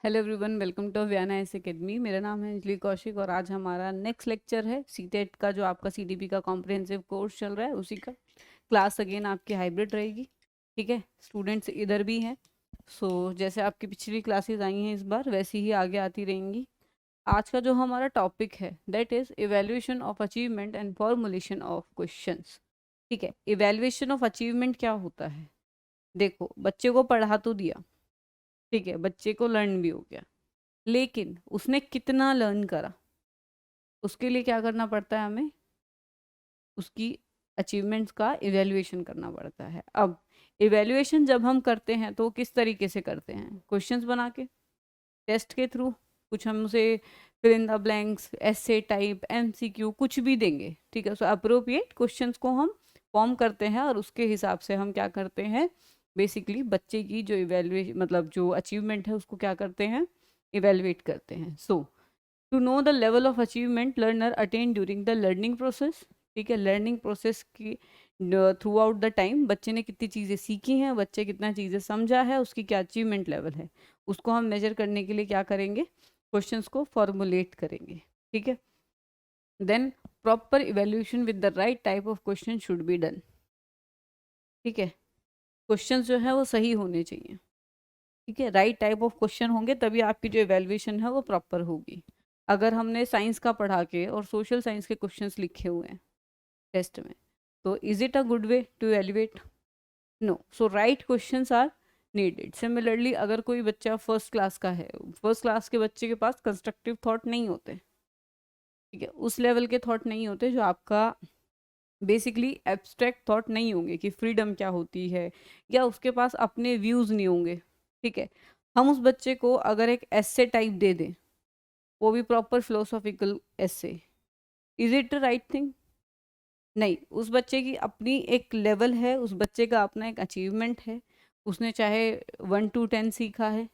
Hello everyone, welcome to Vyana's academy. मेरा नाम है अंजलि कौशिक और आज हमारा नेक्स्ट लेक्चर है सीटेट का, जो आपका सीडीपी का कॉम्प्रिहेंसिव कोर्स चल रहा है उसी का क्लास। अगेन आपकी हाइब्रिड रहेगी, ठीक है। स्टूडेंट्स इधर भी हैं। जैसे आपकी पिछली क्लासेस आई हैं इस बार, वैसी ही आगे आती रहेंगी। आज का जो हमारा टॉपिक है that is evaluation of achievement and formulation of questions. ठीक है, इवेल्युएशन ऑफ अचीवमेंट क्या होता है? देखो, बच्चे को पढ़ा तो दिया, ठीक है, बच्चे को लर्न भी हो गया, लेकिन उसने कितना लर्न करा, उसके लिए क्या करना पड़ता है हमें? उसकी अचीवमेंट्स का इवेल्युएशन करना पड़ता है। अब इवेल्युएशन जब हम करते हैं तो किस तरीके से करते हैं? क्वेश्चंस बना के, टेस्ट के थ्रू, कुछ हम उसे fill in the blanks, essay type, MCQ, कुछ भी देंगे, ठीक है। अप्रोप्रिएट क्वेश्चंस को हम फॉर्म करते हैं और उसके हिसाब से हम क्या करते हैं, बेसिकली बच्चे की जो इवेल्युएशन मतलब जो अचीवमेंट है उसको क्या करते हैं, इवेल्युएट करते हैं। To know the level of achievement learner attain during the learning process, ठीक है। लर्निंग प्रोसेस की थ्रू आउट द टाइम बच्चे ने कितनी चीज़ें सीखी हैं, बच्चे कितना चीज़ें समझा है, उसकी क्या अचीवमेंट लेवल है, उसको हम मेजर करने के लिए क्या करेंगे, क्वेश्चंस को फॉर्मुलेट करेंगे, ठीक है। Then proper evaluation with the right type of question should be done, ठीक है। क्वेश्चंस जो है वो सही होने चाहिए, ठीक है। राइट टाइप ऑफ क्वेश्चन होंगे तभी आपकी जो इवेल्युएशन है वो प्रॉपर होगी। अगर हमने साइंस का पढ़ा के और सोशल साइंस के क्वेश्चंस लिखे हुए हैं टेस्ट में, तो is it a good way to elevate? No. So right questions are needed. Similarly अगर कोई बच्चा फर्स्ट क्लास का है, फर्स्ट क्लास के बच्चे के पास कंस्ट्रक्टिव थॉट नहीं होते, ठीक है, उस लेवल के थॉट नहीं होते जो आपका बेसिकली एब्स्ट्रैक्ट थॉट नहीं होंगे कि फ्रीडम क्या होती है, या उसके पास अपने व्यूज़ नहीं होंगे, ठीक है। हम उस बच्चे को अगर एक एस्से टाइप दे दें, वो भी proper philosophical essay, is it the right thing? नहीं। उस बच्चे की अपनी एक लेवल है, उस बच्चे का अपना एक अचीवमेंट है। उसने चाहे 1 to 10 सीखा है,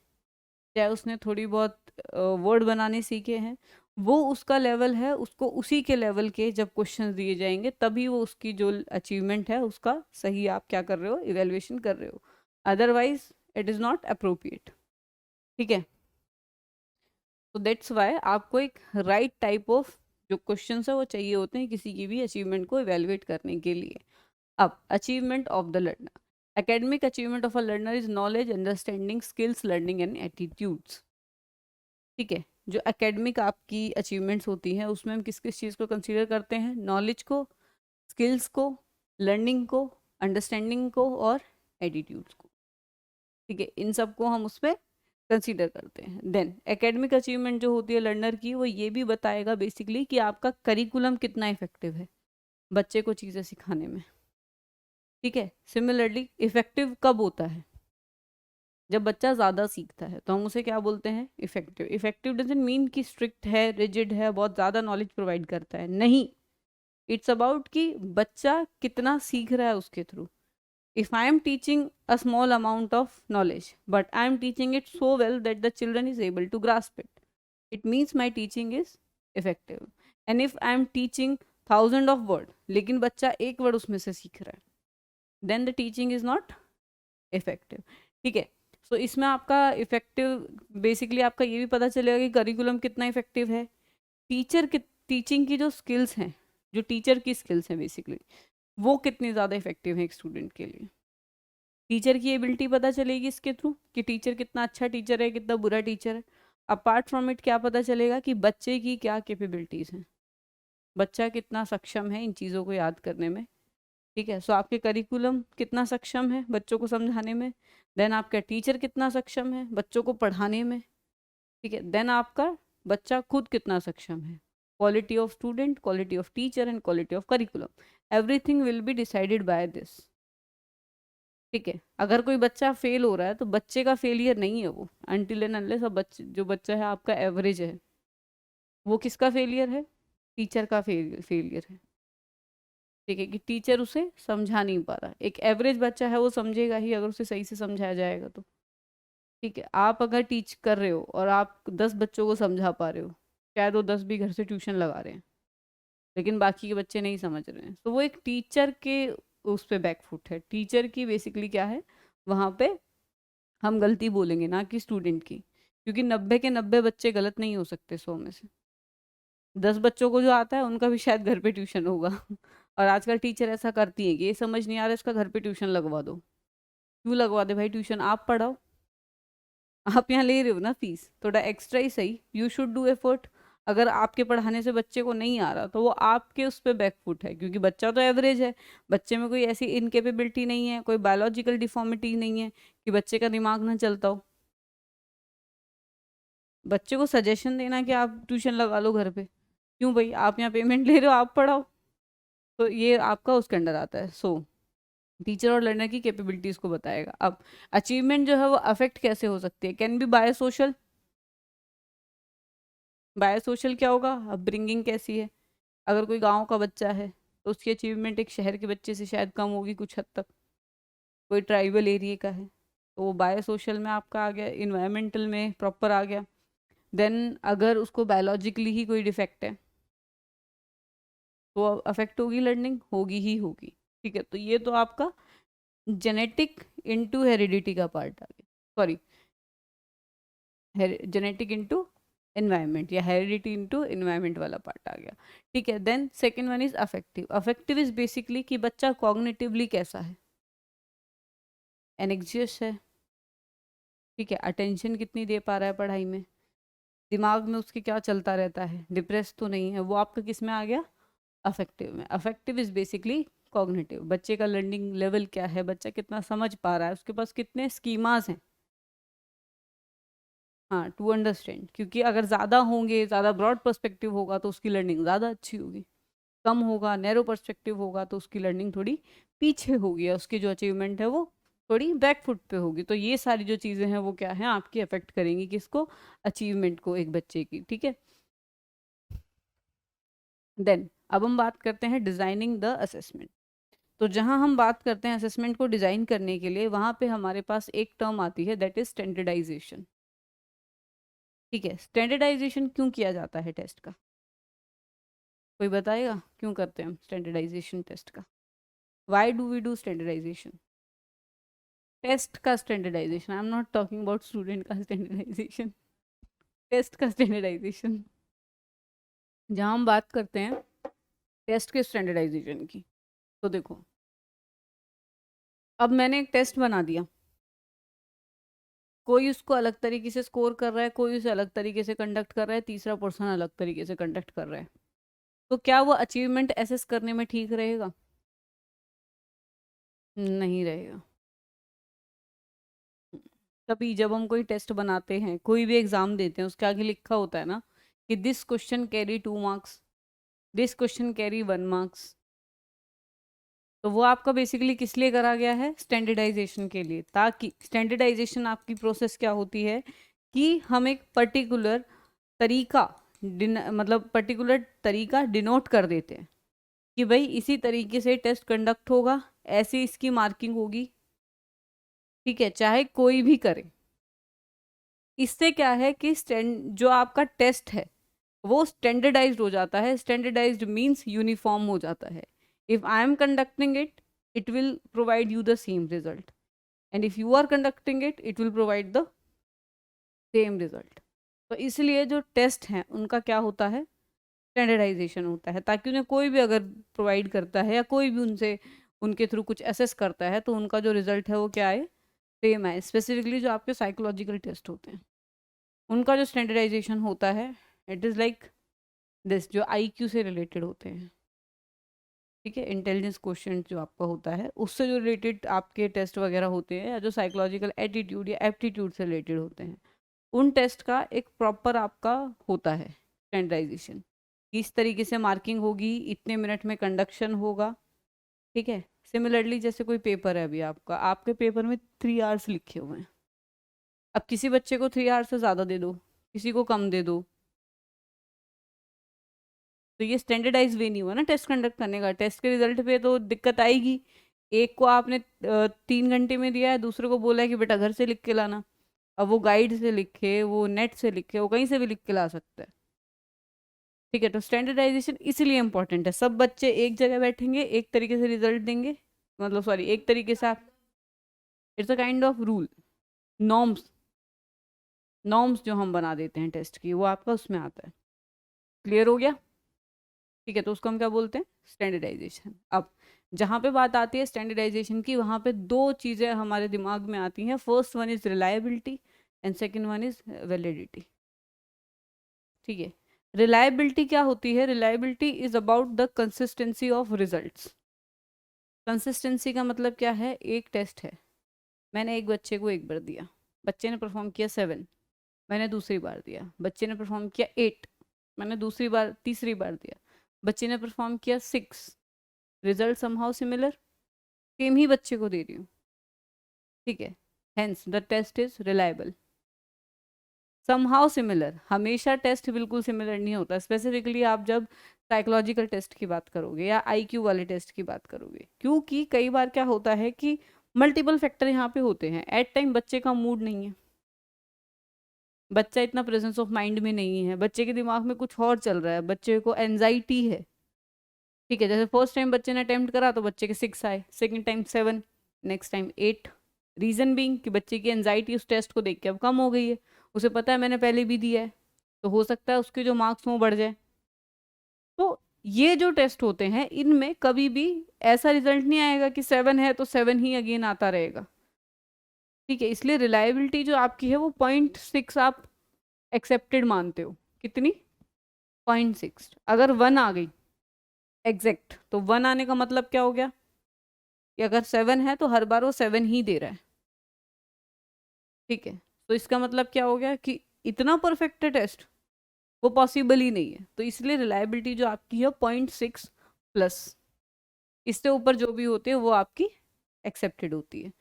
चाहे उसने थोड़ी बहुत वर्ड बनाने सीखे हैं, वो उसका लेवल है। उसको उसी के लेवल के जब क्वेश्चन दिए जाएंगे तभी वो उसकी जो अचीवमेंट है उसका सही आप क्या कर रहे हो, इवेल्युएशन कर रहे हो। Otherwise it is not appropriate, ठीक है। तो दैट्स वाई आपको एक राइट टाइप ऑफ जो क्वेश्चन है वो चाहिए होते हैं किसी की भी अचीवमेंट को इवेल्युएट करने के लिए। अब achievement of the learner, academic achievement of a learner is knowledge, understanding, skills, learning and attitudes, ठीक है। जो एकेडमिक आपकी अचीवमेंट्स होती हैं उसमें हम किस किस चीज़ को कंसीडर करते हैं? नॉलेज को, स्किल्स को, लर्निंग को, अंडरस्टैंडिंग को और एटीट्यूड्स को, ठीक है। इन सब को हम उस पर कंसीडर करते हैं। देन एकेडमिक अचीवमेंट जो होती है लर्नर की, वो ये भी बताएगा बेसिकली कि आपका करिकुलम कितना इफेक्टिव है बच्चे को चीज़ें सिखाने में, ठीक है। सिमिलरली इफेक्टिव कब होता है? जब बच्चा ज़्यादा सीखता है तो हम उसे क्या बोलते हैं, इफेक्टिव। इफेक्टिव डजंट मीन कि स्ट्रिक्ट है, रिजिड है, बहुत ज़्यादा नॉलेज प्रोवाइड करता है, नहीं। इट्स अबाउट कि बच्चा कितना सीख रहा है उसके थ्रू। If I am teaching a small amount of knowledge but I am teaching it so well that the children is able to grasp it, it means my teaching is effective. And if I am teaching 1000 of word लेकिन बच्चा एक word उसमें से सीख रहा है, then the teaching is not effective, ठीक है। इसमें आपका इफेक्टिव बेसिकली आपका ये भी पता चलेगा कि करिकुलम कितना इफेक्टिव है। टीचर की टीचिंग की जो स्किल्स हैं, जो टीचर की स्किल्स हैं बेसिकली, वो कितनी ज़्यादा इफेक्टिव है एक स्टूडेंट के लिए। टीचर की एबिलिटी पता चलेगी इसके थ्रू कि टीचर कितना अच्छा टीचर है, कितना बुरा टीचर है। अपार्ट फ्रॉम इट क्या पता चलेगा कि बच्चे की क्या कैपेबिलिटीज़ हैं, बच्चा कितना सक्षम है इन चीज़ों को याद करने में, ठीक है। आपके करिकुलम कितना सक्षम है बच्चों को समझाने में, देन आपका टीचर कितना सक्षम है बच्चों को पढ़ाने में, ठीक है। देन आपका बच्चा खुद कितना सक्षम है, quality of student, quality of teacher and quality of curriculum, everything will be decided by this, ठीक है। अगर कोई बच्चा फेल हो रहा है तो बच्चे का फेलियर नहीं है वो, अनटिल एंड अनलेस अब बच्चे जो बच्चा है आपका एवरेज है, वो किसका फेलियर है? टीचर का फेलियर है, ठीक है, कि टीचर उसे समझा नहीं पा रहा। एक एवरेज बच्चा है वो समझेगा ही अगर उसे सही से समझाया जाएगा तो, ठीक है। आप अगर टीच कर रहे हो और आप 10 बच्चों को समझा पा रहे हो, शायद वो 10 भी घर से ट्यूशन लगा रहे हैं, लेकिन बाकी के बच्चे नहीं समझ रहे हैं, तो वो एक टीचर के उस पे बैकफुट है। टीचर की बेसिकली क्या है वहाँ पे, हम गलती बोलेंगे ना कि स्टूडेंट की, क्योंकि 90 के 90 बच्चे गलत नहीं हो सकते 100 में से। 10 बच्चों को जो आता है उनका भी शायद घर पे ट्यूशन होगा। और आजकल टीचर ऐसा करती है कि ये समझ नहीं आ रहा, इसका घर पे ट्यूशन लगवा दो। क्यों लगवा दे भाई ट्यूशन, आप पढ़ाओ। आप यहाँ ले रहे हो ना फीस, थोड़ा एक्स्ट्रा ही सही, यू शुड डू एफर्ट। अगर आपके पढ़ाने से बच्चे को नहीं आ रहा तो वो आपके उस पर बैकफुट है, क्योंकि बच्चा तो एवरेज है। बच्चे में कोई ऐसी इनकेपेबिलिटी नहीं है, कोई बायोलॉजिकल डिफॉर्मिटी नहीं है कि बच्चे का दिमाग ना चलता हो। बच्चे को सजेशन देना कि आप ट्यूशन लगा लो घर पे, क्यों भाई, आप यहाँ पेमेंट ले रहे हो, आप पढ़ाओ। तो ये आपका उसके अंडर आता है। सो टीचर और लर्नर की कैपेबिलिटीज को बताएगा। अब अचीवमेंट जो है वो अफेक्ट कैसे हो सकती है, can be bio social. Bio social क्या होगा, अपब्रिंगिंग कैसी है। अगर कोई गांव का बच्चा है तो उसकी अचीवमेंट एक शहर के बच्चे से शायद कम होगी कुछ हद तक। कोई ट्राइबल एरिया का है तो वो बायो सोशल में आपका आ गया, इन्वायरमेंटल में प्रॉपर आ गया। देन अगर उसको बायोलॉजिकली ही कोई डिफेक्ट है तो अफेक्ट होगी, लर्निंग होगी ही होगी। ठीक है, तो ये तो आपका जेनेटिक इनटू हेरिडिटी का पार्ट आ गया, सॉरी जेनेटिक इनटू एनवायरनमेंट या हेरिडिटी इनटू एनवायरनमेंट वाला पार्ट आ गया। ठीक है, then second one is affective. Affective is basically कि बच्चा कॉग्निटिवली कैसा है, एनेक्जियस है, ठीक है, अटेंशन कितनी दे पा रहा है पढ़ाई में, दिमाग में उसके क्या चलता रहता है, डिप्रेस तो नहीं है, वो आपका किस में आ गया, अफेक्टिव में। अफेक्टिव इज बेसिकली कॉग्निटिव, बच्चे का लर्निंग लेवल क्या है, बच्चा कितना समझ पा रहा है, उसके पास कितने स्कीमास हैं, हाँ, टू अंडरस्टैंड। क्योंकि अगर ज़्यादा होंगे, ज़्यादा ब्रॉड पर्सपेक्टिव होगा तो उसकी लर्निंग ज़्यादा अच्छी होगी, कम होगा, नैरो पर्सपेक्टिव होगा तो उसकी लर्निंग थोड़ी पीछे होगी, या उसकी जो अचीवमेंट है वो थोड़ी बैकफुट पे होगी। तो ये सारी जो चीज़ें हैं वो क्या है, आपकी अफेक्ट करेंगी किसको, अचीवमेंट को एक बच्चे की। ठीक है, देन अब हम बात करते हैं डिज़ाइनिंग द असेसमेंट। तो जहाँ हम बात करते हैं असेसमेंट को डिज़ाइन करने के लिए, वहाँ पे हमारे पास एक टर्म आती है, दैट इज स्टैंडर्डाइजेशन। ठीक है, स्टैंडर्डाइजेशन क्यों किया जाता है टेस्ट का, कोई बताएगा क्यों करते हैं हम स्टैंडर्डाइजेशन टेस्ट का, why do we do standardization. Test का standardization, I am not talking about student का स्टैंडर्डाइजेशन, टेस्ट का स्टैंडर्डाइजेशन। जहाँ हम बात करते हैं टेस्ट के स्टैंडर्डाइजेशन की, तो देखो, अब मैंने एक टेस्ट बना दिया, कोई उसको अलग तरीके से स्कोर कर रहा है, कोई उसे अलग तरीके से कंडक्ट कर रहा है, तीसरा पर्सन अलग तरीके से कंडक्ट कर रहा है, तो क्या वो अचीवमेंट एसेस करने में ठीक रहेगा, नहीं रहेगा। तभी जब हम कोई टेस्ट बनाते हैं, कोई भी एग्जाम देते हैं, उसके आगे लिखा होता है ना कि this question carry 2 marks, this question carry 1 marks. तो वो आपका बेसिकली किस लिए करा गया है, स्टैंडर्डाइजेशन के लिए। ताकि स्टैंडर्डाइजेशन आपकी प्रोसेस क्या होती है कि हम एक पर्टिकुलर तरीका मतलब पर्टिकुलर तरीका डिनोट कर देते हैं कि भाई इसी तरीके से टेस्ट कंडक्ट होगा, ऐसी इसकी मार्किंग होगी। ठीक है, चाहे कोई भी करे। इससे क्या है कि जो आपका टेस्ट है वो स्टैंडर्डाइज्ड हो जाता है। स्टैंडर्डाइज्ड मीन्स यूनिफॉर्म हो जाता है। If I am conducting it, it will provide you the same result, and if you are conducting it, it will provide the same result. तो इसलिए जो टेस्ट हैं उनका क्या होता है, स्टैंडर्डाइजेशन होता है, ताकि उन्हें कोई भी अगर प्रोवाइड करता है या कोई भी उनसे उनके थ्रू कुछ असेस करता है तो उनका जो रिजल्ट है वो क्या है, सेम है। स्पेसिफिकली जो आपके साइकोलॉजिकल टेस्ट होते हैं उनका जो स्टैंडर्डाइजेशन होता है, इट इज़ लाइक दिस, जो आईक्यू से रिलेटेड होते हैं। ठीक है, इंटेलिजेंस क्वेश्चन जो आपका होता है उससे जो रिलेटेड आपके टेस्ट वगैरह होते हैं, या जो साइकोलॉजिकल एटीट्यूड या एप्टीट्यूड से रिलेटेड होते हैं, उन टेस्ट का एक प्रॉपर आपका होता है स्टैंडर्डाइजेशन। किस तरीके से मार्किंग होगी, इतने मिनट में कंडक्शन होगा। ठीक है, सिमिलरली जैसे कोई पेपर है अभी आपका, आपके पेपर में 3 आवर्स लिखे हुए हैं। अब किसी बच्चे को 3 आवर्स से ज़्यादा दे दो, किसी को कम दे दो, तो ये स्टैंडर्डाइज वे नहीं हुआ ना टेस्ट कंडक्ट करने का। टेस्ट के रिजल्ट पे तो दिक्कत आएगी। एक को आपने 3 घंटे में दिया है, दूसरे को बोला है कि बेटा घर से लिख के लाना। अब वो गाइड से लिखे, वो नेट से लिखे, वो कहीं से भी लिख के ला सकता है। ठीक है, तो स्टैंडर्डाइजेशन इसलिए इंपॉर्टेंट है। सब बच्चे एक जगह बैठेंगे, एक तरीके से रिजल्ट देंगे, मतलब सॉरी एक तरीके से आप, it's a kind of rule, norms. Norms जो हम बना देते हैं टेस्ट की, वो आपका उसमें आता है। क्लियर हो गया? ठीक है, तो उसको हम क्या बोलते हैं? स्टैंडर्डाइजेशन। अब जहाँ पे बात आती है स्टैंडर्डाइजेशन की, वहाँ पे दो चीज़ें हमारे दिमाग में आती हैं। First one is reliability and second one is validity. ठीक है, रिलायबिलिटी क्या होती है? Reliability is about the consistency of results. Consistency का मतलब क्या है? एक टेस्ट है, मैंने एक बच्चे को एक बार दिया, बच्चे ने परफॉर्म किया 7, मैंने दूसरी बार दिया, बच्चे ने परफॉर्म किया 8, मैंने दूसरी बार तीसरी बार दिया, बच्चे ने परफॉर्म किया 6, रिजल्ट समहाउ सिमिलर, सेम ही बच्चे को दे रही हूँ। ठीक है, hence the test is reliable. Somehow similar, हमेशा टेस्ट बिल्कुल सिमिलर नहीं होता। स्पेसिफिकली आप जब साइकोलॉजिकल टेस्ट की बात करोगे या आईक्यू वाले टेस्ट की बात करोगे, क्योंकि कई बार क्या होता है कि मल्टीपल फैक्टर यहाँ पे होते हैं। एट टाइम बच्चे का मूड नहीं है, बच्चा इतना प्रेजेंस ऑफ माइंड में नहीं है, बच्चे के दिमाग में कुछ और चल रहा है, बच्चे को एनजाइटी है। ठीक है, जैसे फर्स्ट टाइम बच्चे ने अटेम्प्ट करा तो बच्चे के 6 आए, second time 7, next time 8। Reason being कि बच्चे की एनजाइटी उस टेस्ट को देख के अब कम हो गई है, उसे पता है मैंने पहले भी दिया है, तो हो सकता है उसके जो मार्क्स हों बढ़ जाए। तो ये जो टेस्ट होते हैं इनमें कभी भी ऐसा रिजल्ट नहीं आएगा कि 7 है तो 7 ही अगेन आता रहेगा। ठीक है, इसलिए रिलायबिलिटी जो आपकी है वो 0.6 आप एक्सेप्टेड मानते हो। कितनी? 0.6। अगर 1 आ गई एग्जैक्ट, तो 1 आने का मतलब क्या हो गया कि अगर 7 है तो हर बार वो 7 ही दे रहा है। ठीक है, तो इसका मतलब क्या हो गया कि इतना परफेक्ट है टेस्ट, वो पॉसिबल ही नहीं है। तो इसलिए रिलायबिलिटी जो आपकी है 0.6 प्लस, इससे ऊपर जो भी होती है वो आपकी एक्सेप्टेड होती है।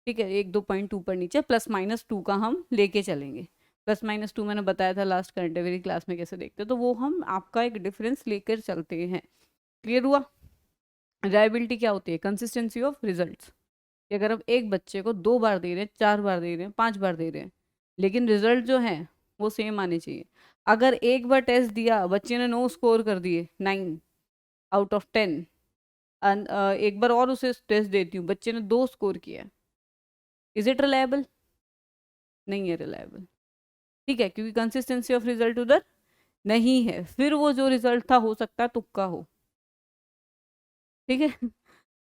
ठीक है, 1-2 पॉइंट ऊपर नीचे +-2 का हम लेके चलेंगे। +-2 मैंने बताया था लास्ट करंट अफेयर क्लास में कैसे देखते हैं, तो वो हम आपका एक डिफरेंस लेकर चलते हैं। क्लियर हुआ? रिलायबिलिटी क्या होती है? Consistency of results. अगर हम एक बच्चे को 2 बार दे रहे हैं, 4 बार दे रहे हैं, 5 बार दे रहे हैं, लेकिन रिजल्ट जो है वो सेम आने चाहिए। अगर एक बार टेस्ट दिया, बच्चे ने 9 स्कोर कर दिए, 9 आउट ऑफ 10, एक बार और उसे टेस्ट देती हूँ, बच्चे ने 2 स्कोर किया, इज इट रिलायबल? नहीं है रिलायबल। ठीक है, क्योंकि कंसिस्टेंसी ऑफ रिजल्ट उधर नहीं है, फिर वो जो रिजल्ट था हो सकता है तुक्का हो। ठीक है,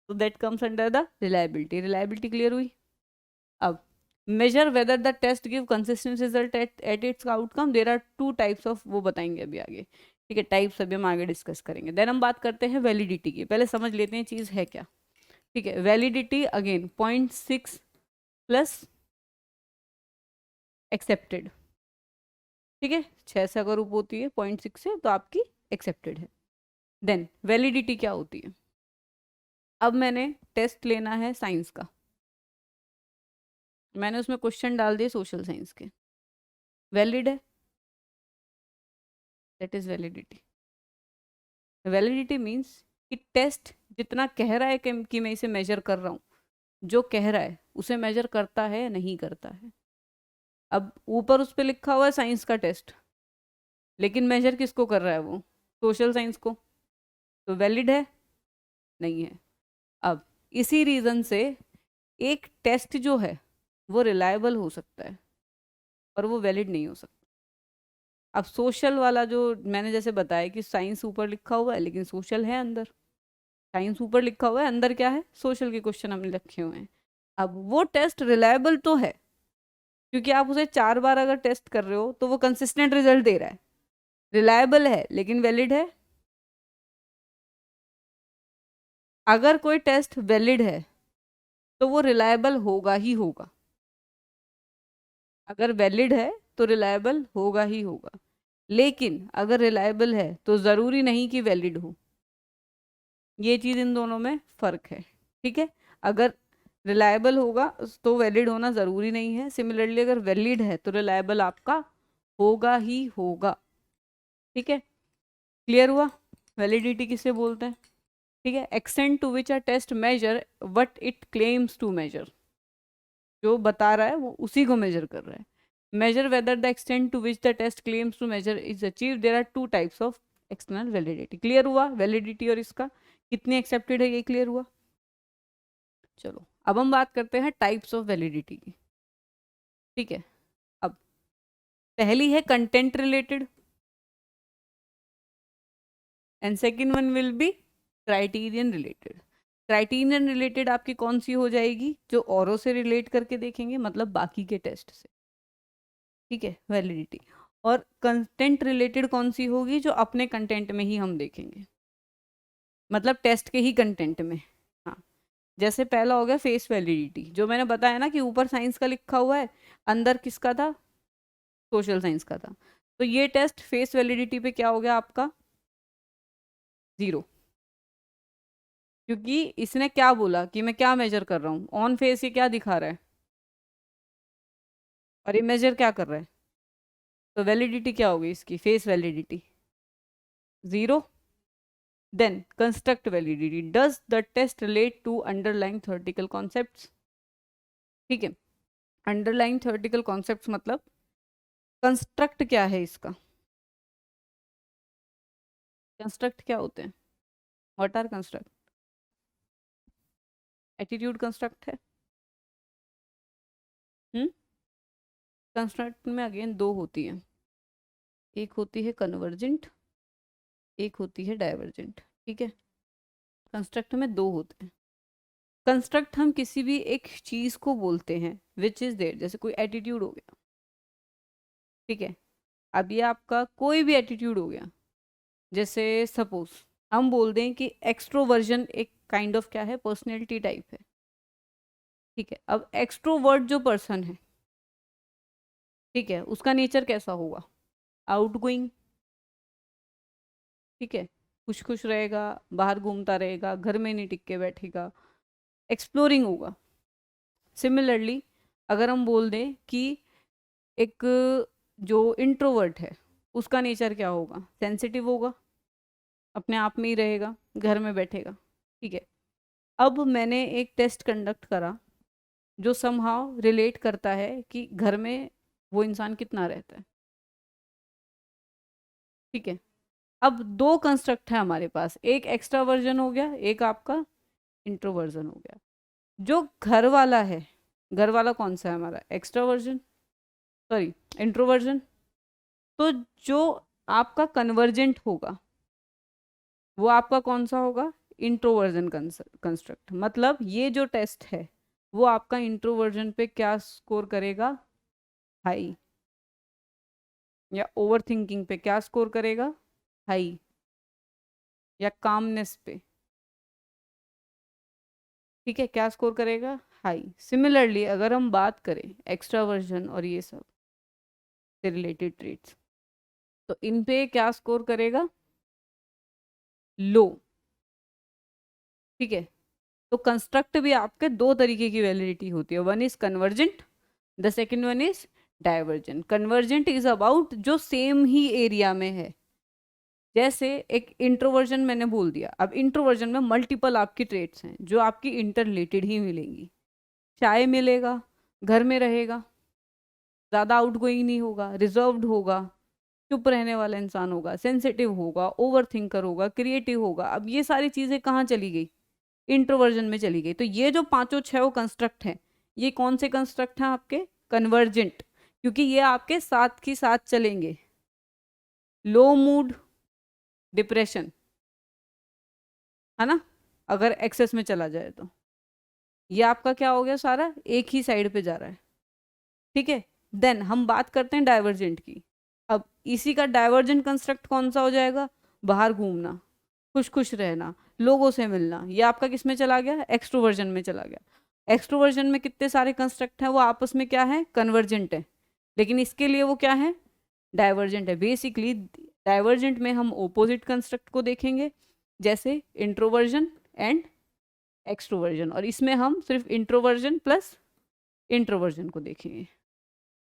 तो that comes under the reliability. Reliability clear हुई? अब measure whether the test give consistent result at its outcome. There are 2 types of, वो बताएंगे अभी आगे। ठीक है, टाइप्स अभी हम आगे डिस्कस करेंगे। देन हम बात करते हैं वैलिडिटी की। पहले समझ लेते हैं चीज़ है क्या। ठीक है, वैलिडिटी अगेन 0.6 प्लस एक्सेप्टेड। ठीक है, 6 से अगर ऊपर होती है 0.6 से तो आपकी एक्सेप्टेड है। देन वैलिडिटी क्या होती है? अब मैंने टेस्ट लेना है साइंस का, मैंने उसमें क्वेश्चन डाल दिए सोशल साइंस के, वैलिड है? That is validity. Validity means कि टेस्ट जितना कह रहा है कि मैं इसे मेजर कर रहा हूँ, जो कह रहा है उसे मेजर करता है या नहीं करता है। अब ऊपर उस पर लिखा हुआ है साइंस का टेस्ट, लेकिन मेजर किसको कर रहा है वो? सोशल साइंस को। तो वैलिड है? नहीं है। अब इसी रीजन से एक टेस्ट जो है वो रिलायबल हो सकता है और वो वैलिड नहीं हो सकता। अब सोशल वाला जो मैंने जैसे बताया कि साइंस ऊपर लिखा हुआ है लेकिन सोशल है अंदर, साइंस ऊपर लिखा हुआ है, अंदर क्या है? सोशल के क्वेश्चन हमने रखे हुए हैं। अब वो टेस्ट रिलायबल तो है, क्योंकि आप उसे 4 बार अगर टेस्ट कर रहे हो तो वो कंसिस्टेंट रिजल्ट दे रहा है। रिलायबल है लेकिन वैलिड है? अगर कोई टेस्ट वैलिड है तो वो रिलायबल होगा ही होगा। अगर वैलिड है तो रिलायबल होगा ही होगा, लेकिन अगर रिलायबल है तो ज़रूरी नहीं कि वैलिड हो। ये चीज़ इन दोनों में फ़र्क है। ठीक है, अगर रिलायबल होगा तो वैलिड होना ज़रूरी नहीं है। सिमिलरली अगर वैलिड है तो रिलायबल आपका होगा ही होगा। ठीक है, क्लियर हुआ? वैलिडिटी किसे बोलते हैं? ठीक है, extent to which a test measure what it claims to measure. जो बता रहा है वो उसी को मेजर कर रहा है। measure whether the extent to which the test claims to measure is achieved. There are 2 types of external validity. Clear हुआ वैलिडिटी और इसका कितनी एक्सेप्टेड है, ये क्लियर हुआ? चलो अब हम बात करते हैं टाइप्स ऑफ वैलिडिटी की। ठीक है, अब पहली है content related and second one will be criterion related. Criterion related आपकी कौन सी हो जाएगी, जो औरों से रिलेट करके देखेंगे, मतलब बाकी के टेस्ट से, ठीक है, वैलिडिटी। और कंटेंट रिलेटेड कौन सी होगी, जो अपने कंटेंट में ही हम देखेंगे, मतलब टेस्ट के ही कंटेंट में। हाँ, जैसे पहला हो गया फेस वैलिडिटी, जो मैंने बताया ना कि ऊपर साइंस का लिखा हुआ है, अंदर किसका था, सोशल साइंस का था। तो ये टेस्ट फेस वैलिडिटी पे क्या हो गया आपका, 0, क्योंकि इसने क्या बोला कि मैं क्या मेजर कर रहा हूँ, ऑन फेस ये क्या दिखा रहा है, और ये मेजर क्या कर रहा है, तो वैलिडिटी क्या होगी इसकी, face validity 0। Then construct validity, does the test relate to underlying theoretical concepts, ठीक है। अंडरलाइंग थ्योरेटिकल कॉन्सेप्ट्स मतलब कंस्ट्रक्ट क्या है इसका, कंस्ट्रक्ट क्या होते हैं, what are construct, attitude construct है। कंस्ट्रक्ट में अगेन दो होती हैं, एक होती है कन्वर्जेंट, एक होती है डाइवर्जेंट, ठीक है। कंस्ट्रक्ट में दो होते हैं। कंस्ट्रक्ट हम किसी भी एक चीज को बोलते हैं विच इज देयर, जैसे कोई एटीट्यूड हो गया, ठीक है। अब ये आपका कोई भी एटीट्यूड हो गया, जैसे सपोज हम बोल दें कि एक्सट्रोवर्जन एक काइंड ऑफ क्या है, पर्सनैलिटी टाइप है, ठीक है। अब एक्सट्रोवर्ट जो पर्सन है, ठीक है, उसका नेचर कैसा होगा, आउटगोइंग, ठीक है, खुश खुश रहेगा, बाहर घूमता रहेगा, घर में नहीं टिक के बैठेगा, एक्सप्लोरिंग होगा। सिमिलरली अगर हम बोल दें कि एक जो इंट्रोवर्ट है, उसका नेचर क्या होगा, सेंसिटिव होगा, अपने आप में ही रहेगा, घर में बैठेगा, ठीक है। अब मैंने एक टेस्ट कंडक्ट करा जो समहाउ रिलेट करता है कि घर में वो इंसान कितना रहता है, ठीक है। अब दो कंस्ट्रक्ट है हमारे पास, एक एक्स्ट्रावर्जन हो गया, एक आपका इंट्रोवर्जन हो गया। जो घर वाला है, घर वाला कौन सा है हमारा, एक्स्ट्रावर्जन, सॉरी इंट्रोवर्जन। तो जो आपका कन्वर्जेंट होगा वो आपका कौन सा होगा, इंट्रोवर्जन कंस्ट्रक्ट। मतलब ये जो टेस्ट है वो आपका इंट्रोवर्जन पे क्या स्कोर करेगा, हाई, या ओवर थिंकिंग पे क्या स्कोर करेगा, हाई, या कामनेस पे, ठीक है, क्या स्कोर करेगा, हाई। सिमिलरली अगर हम बात करें एक्स्ट्रावर्जन और ये सब से रिलेटेड ट्रेट्स, तो इन पे क्या स्कोर करेगा, लो, ठीक है। तो कंस्ट्रक्ट भी आपके दो तरीके की वैलिडिटी होती है, one is convergent, the second one is divergent. Convergent is about जो सेम ही एरिया में है, जैसे एक इंट्रोवर्जन मैंने बोल दिया, अब इंट्रोवर्जन में मल्टीपल आपकी ट्रेट्स हैं जो आपकी इंटर रिलेटेड ही मिलेंगी। चाय मिलेगा, घर में रहेगा, ज़्यादा आउटगोइंग नहीं होगा, रिजर्व्ड होगा, चुप रहने वाला इंसान होगा, सेंसिटिव होगा, ओवर थिंकर होगा, क्रिएटिव होगा। अब ये सारी चीज़ें कहाँ चली गई, इंट्रोवर्जन में चली गई। तो ये जो पांचों छह कंस्ट्रक्ट हैं, ये कौन से कंस्ट्रक्ट हैं आपके, कन्वर्जेंट, क्योंकि ये आपके साथ ही साथ चलेंगे। लो मूड, डिप्रेशन, है ना, अगर एक्सेस में चला जाए तो ये आपका क्या हो गया, सारा एक ही साइड पे जा रहा है, ठीक है। देन हम बात करते हैं डाइवर्जेंट की। अब इसी का डाइवर्जेंट कंस्ट्रक्ट कौन सा हो जाएगा, बाहर घूमना, खुश खुश रहना, लोगों से मिलना, ये आपका किस में चला गया, एक्सट्रोवर्जन में चला गया। एक्सट्रोवर्जन में कितने सारे कंस्ट्रक्ट हैं, वो आपस में क्या है, कन्वर्जेंट है, लेकिन इसके लिए वो क्या है, डाइवर्जेंट है। बेसिकली डाइवर्जेंट में हम ओपोजिट कंस्ट्रक्ट को देखेंगे, जैसे इंट्रोवर्जन एंड एक्सट्रोवर्जन, और इसमें हम सिर्फ इंट्रोवर्जन प्लस इंट्रोवर्जन को देखेंगे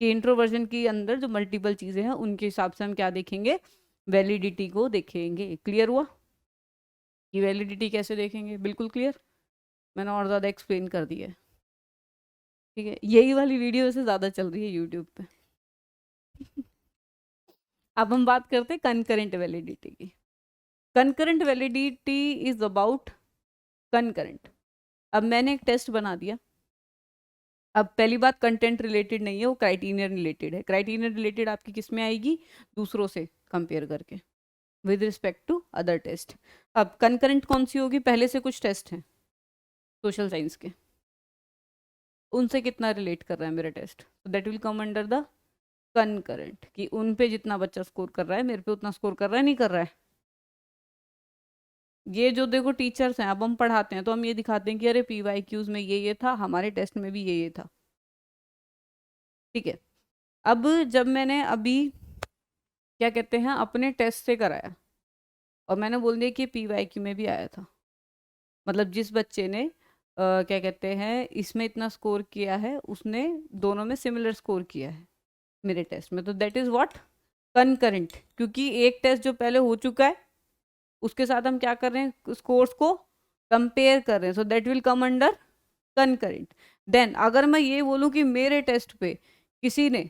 कि इंट्रोवर्जन के अंदर जो मल्टीपल चीज़ें हैं उनके हिसाब से हम क्या देखेंगे, वैलिडिटी को देखेंगे। क्लियर हुआ कि वैलिडिटी कैसे देखेंगे, बिल्कुल क्लियर, मैंने और ज़्यादा एक्सप्लेन कर दिया है, ठीक है। यही वाली वीडियो से ज़्यादा चल रही है यूट्यूब पे। अब हम बात करते हैं कनकरेंट वैलिडिटी की। Concurrent validity is about concurrent. अब मैंने एक टेस्ट बना दिया, अब पहली बात, कंटेंट रिलेटेड नहीं है, वो क्राइटेरियन रिलेटेड है। क्राइटेरियन रिलेटेड आपकी किस में आएगी? दूसरों से कंपेयर करके, with respect to other test. अब कंकरेंट कौन सी होगी? पहले से कुछ टेस्ट हैं सोशल साइंस के, उनसे कितना रिलेट कर रहा है मेरा टेस्ट, तो that will come under the concurrent, कि उन पे जितना बच्चा स्कोर कर रहा है मेरे पे उतना स्कोर कर रहा है नहीं कर रहा है। ये जो देखो टीचर्स हैं, अब हम पढ़ाते हैं तो हम ये दिखाते हैं कि अरे PYQs में ये था, हमारे टेस्ट में भी ये था। ठीक है, अब जब मैंने अभी क्या कहते हैं अपने टेस्ट से कराया और मैंने बोल दिया कि PYQ में भी आया था, मतलब जिस बच्चे ने क्या कहते हैं इसमें इतना स्कोर किया है, उसने दोनों में सिमिलर स्कोर किया है मेरे टेस्ट में, तो दैट इज व्हाट? कनकरेंट। क्योंकि एक टेस्ट जो पहले हो चुका है उसके साथ हम क्या कर रहे हैं? स्कोर्स को कंपेयर कर रहे हैं, so that will come under concurrent. Then अगर मैं ये बोलूँ कि मेरे टेस्ट पे किसी ने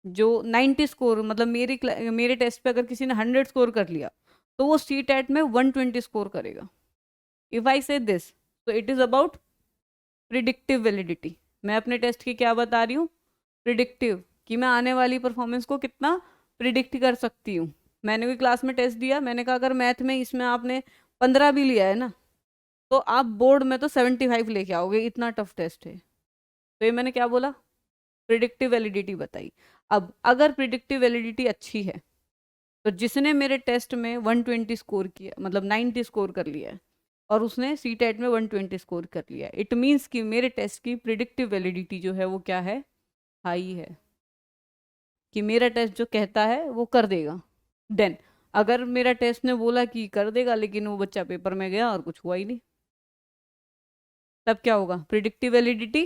जो 90 स्कोर, मतलब मेरे टेस्ट पे अगर किसी ने 100 स्कोर कर लिया तो वो CTET में 120 स्कोर करेगा। इफ आई से दिस, तो it is about predictive validity. मैं अपने टेस्ट की क्या बता रही हूँ? प्रिडिक्टिव, कि मैं आने वाली परफॉर्मेंस को कितना प्रिडिक्ट कर सकती हूँ। मैंने कोई क्लास में टेस्ट दिया, मैंने कहा अगर मैथ में इसमें आपने 15 भी लिया है ना, तो आप बोर्ड में तो 75 लेके आओगे, इतना टफ टेस्ट है। तो ये मैंने क्या बोला? प्रिडिक्टिव वैलिडिटी बताई। अब अगर प्रिडिक्टिव वैलिडिटी अच्छी है तो जिसने मेरे टेस्ट में 120 स्कोर किया, मतलब 90 स्कोर कर लिया है, और उसने CTET में 120 स्कोर कर लिया है, इट मीन्स कि मेरे टेस्ट की प्रिडिक्टिव वैलिडिटी जो है वो क्या है? हाई है, कि मेरा टेस्ट जो कहता है वो कर देगा। देन अगर मेरा टेस्ट ने बोला कि कर देगा लेकिन वो बच्चा पेपर में गया और कुछ हुआ ही नहीं, तब क्या होगा? Predictive validity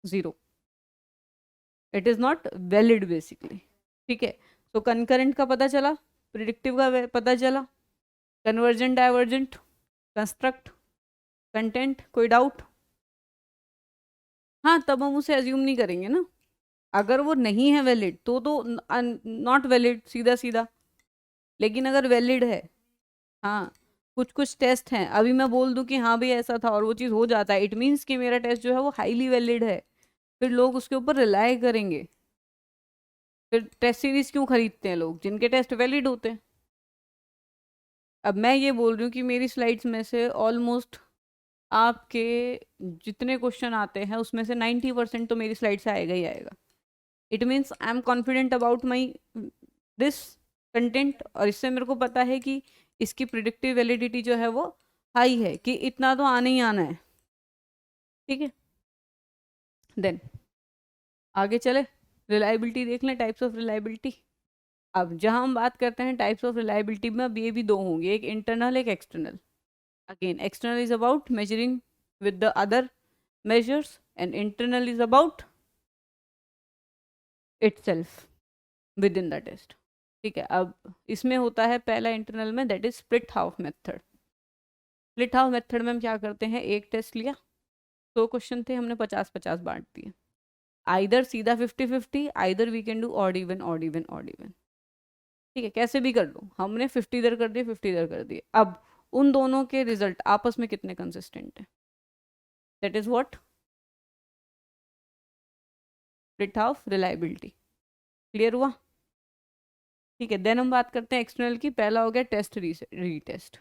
0, it is not valid basically. ठीक है, तो कंकरेंट का पता चला, प्रिडिक्टिव का पता चला, कन्वर्जेंट डाइवर्जेंट, कंस्ट्रक्ट, कंटेंट, कोई डाउट? हाँ, तब हम उसे एज्यूम नहीं करेंगे ना, अगर वो नहीं है वैलिड तो नॉट वैलिड सीधा सीधा। लेकिन अगर वैलिड है, हाँ, कुछ कुछ टेस्ट हैं, अभी मैं बोल दूं कि हाँ भाई ऐसा था और वो चीज़ हो जाता है, इट मीन्स कि मेरा टेस्ट जो है वो हाईली वैलिड है, फिर लोग उसके ऊपर रिलाई करेंगे। फिर टेस्ट सीरीज क्यों खरीदते हैं लोग? जिनके टेस्ट वैलिड होते हैं। अब मैं ये बोल रही हूँ कि मेरी स्लाइड्स में से ऑलमोस्ट आपके जितने क्वेश्चन आते हैं उसमें से 90% तो मेरी स्लाइड से आएगा ही आएगा। It means I am confident about my this content, और इससे मेरे को पता है कि इसकी प्रिडिक्टिव वैलिडिटी जो है वो हाई है, कि इतना तो आना ही आना है। ठीक है, देन आगे चले, रिलायबिलिटी देख लें, टाइप्स ऑफ रिलायबिलिटी। अब जहां हम बात करते हैं टाइप्स ऑफ रिलायबिलिटी में, अब ये भी दो होंगे, एक इंटरनल एक external. Again external is about measuring with the other measures and internal is about itself within the test। ठीक है, अब इसमें होता है पहला इंटरनल में, that is split half method. Split half method में हम क्या करते हैं? एक टेस्ट लिया, 100 क्वेश्चन थे, हमने 50-50 बांट दिए, आइदर सीधा 50-50, either we can do odd even odd even odd even. ठीक है, कैसे भी कर लो, हमने 50 इधर कर दिए 50 इधर कर दिए। अब उन दोनों के रिजल्ट आपस में कितने कंसिस्टेंट है, that is what? Split half reliability. Clear हुआ? ठीक है, देन हम बात करते हैं एक्सटर्नल की। पहला हो गया टेस्ट रीटेस्ट,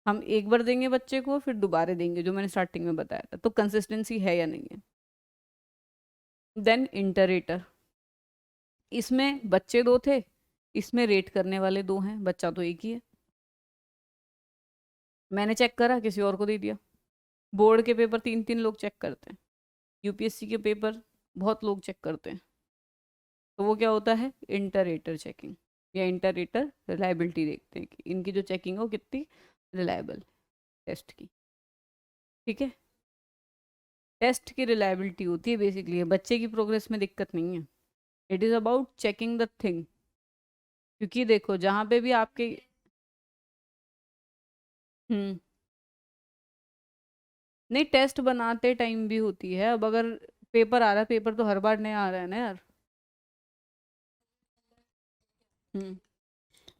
हम एक बार देंगे बच्चे को फिर दोबारा देंगे, जो मैंने स्टार्टिंग में बताया था, तो कंसिस्टेंसी है या नहीं है। देन इंटरेटर, इसमें बच्चे दो थे, इसमें रेट करने वाले दो हैं, बच्चा तो एक ही है। मैंने चेक करा, किसी और को दे दिया। बोर्ड के पेपर 3-3 लोग चेक करते हैं, UPSC के पेपर बहुत लोग चेक करते हैं, तो वो क्या होता है? इंटरेटर चेकिंग, या इंटरेटर रिलायबिलिटी देखते हैं कि इनकी जो चेकिंग हो कितनी रिलायबल टेस्ट की। ठीक है, टेस्ट की रिलायबिलिटी होती है बेसिकली, बच्चे की प्रोग्रेस में दिक्कत नहीं है, it is about checking the thing. क्योंकि देखो जहाँ पे भी आपके हम्म नहीं, टेस्ट बनाते टाइम भी होती है। अब अगर पेपर आ रहा है, पेपर तो हर बार नया आ रहा है ना यार। हम्म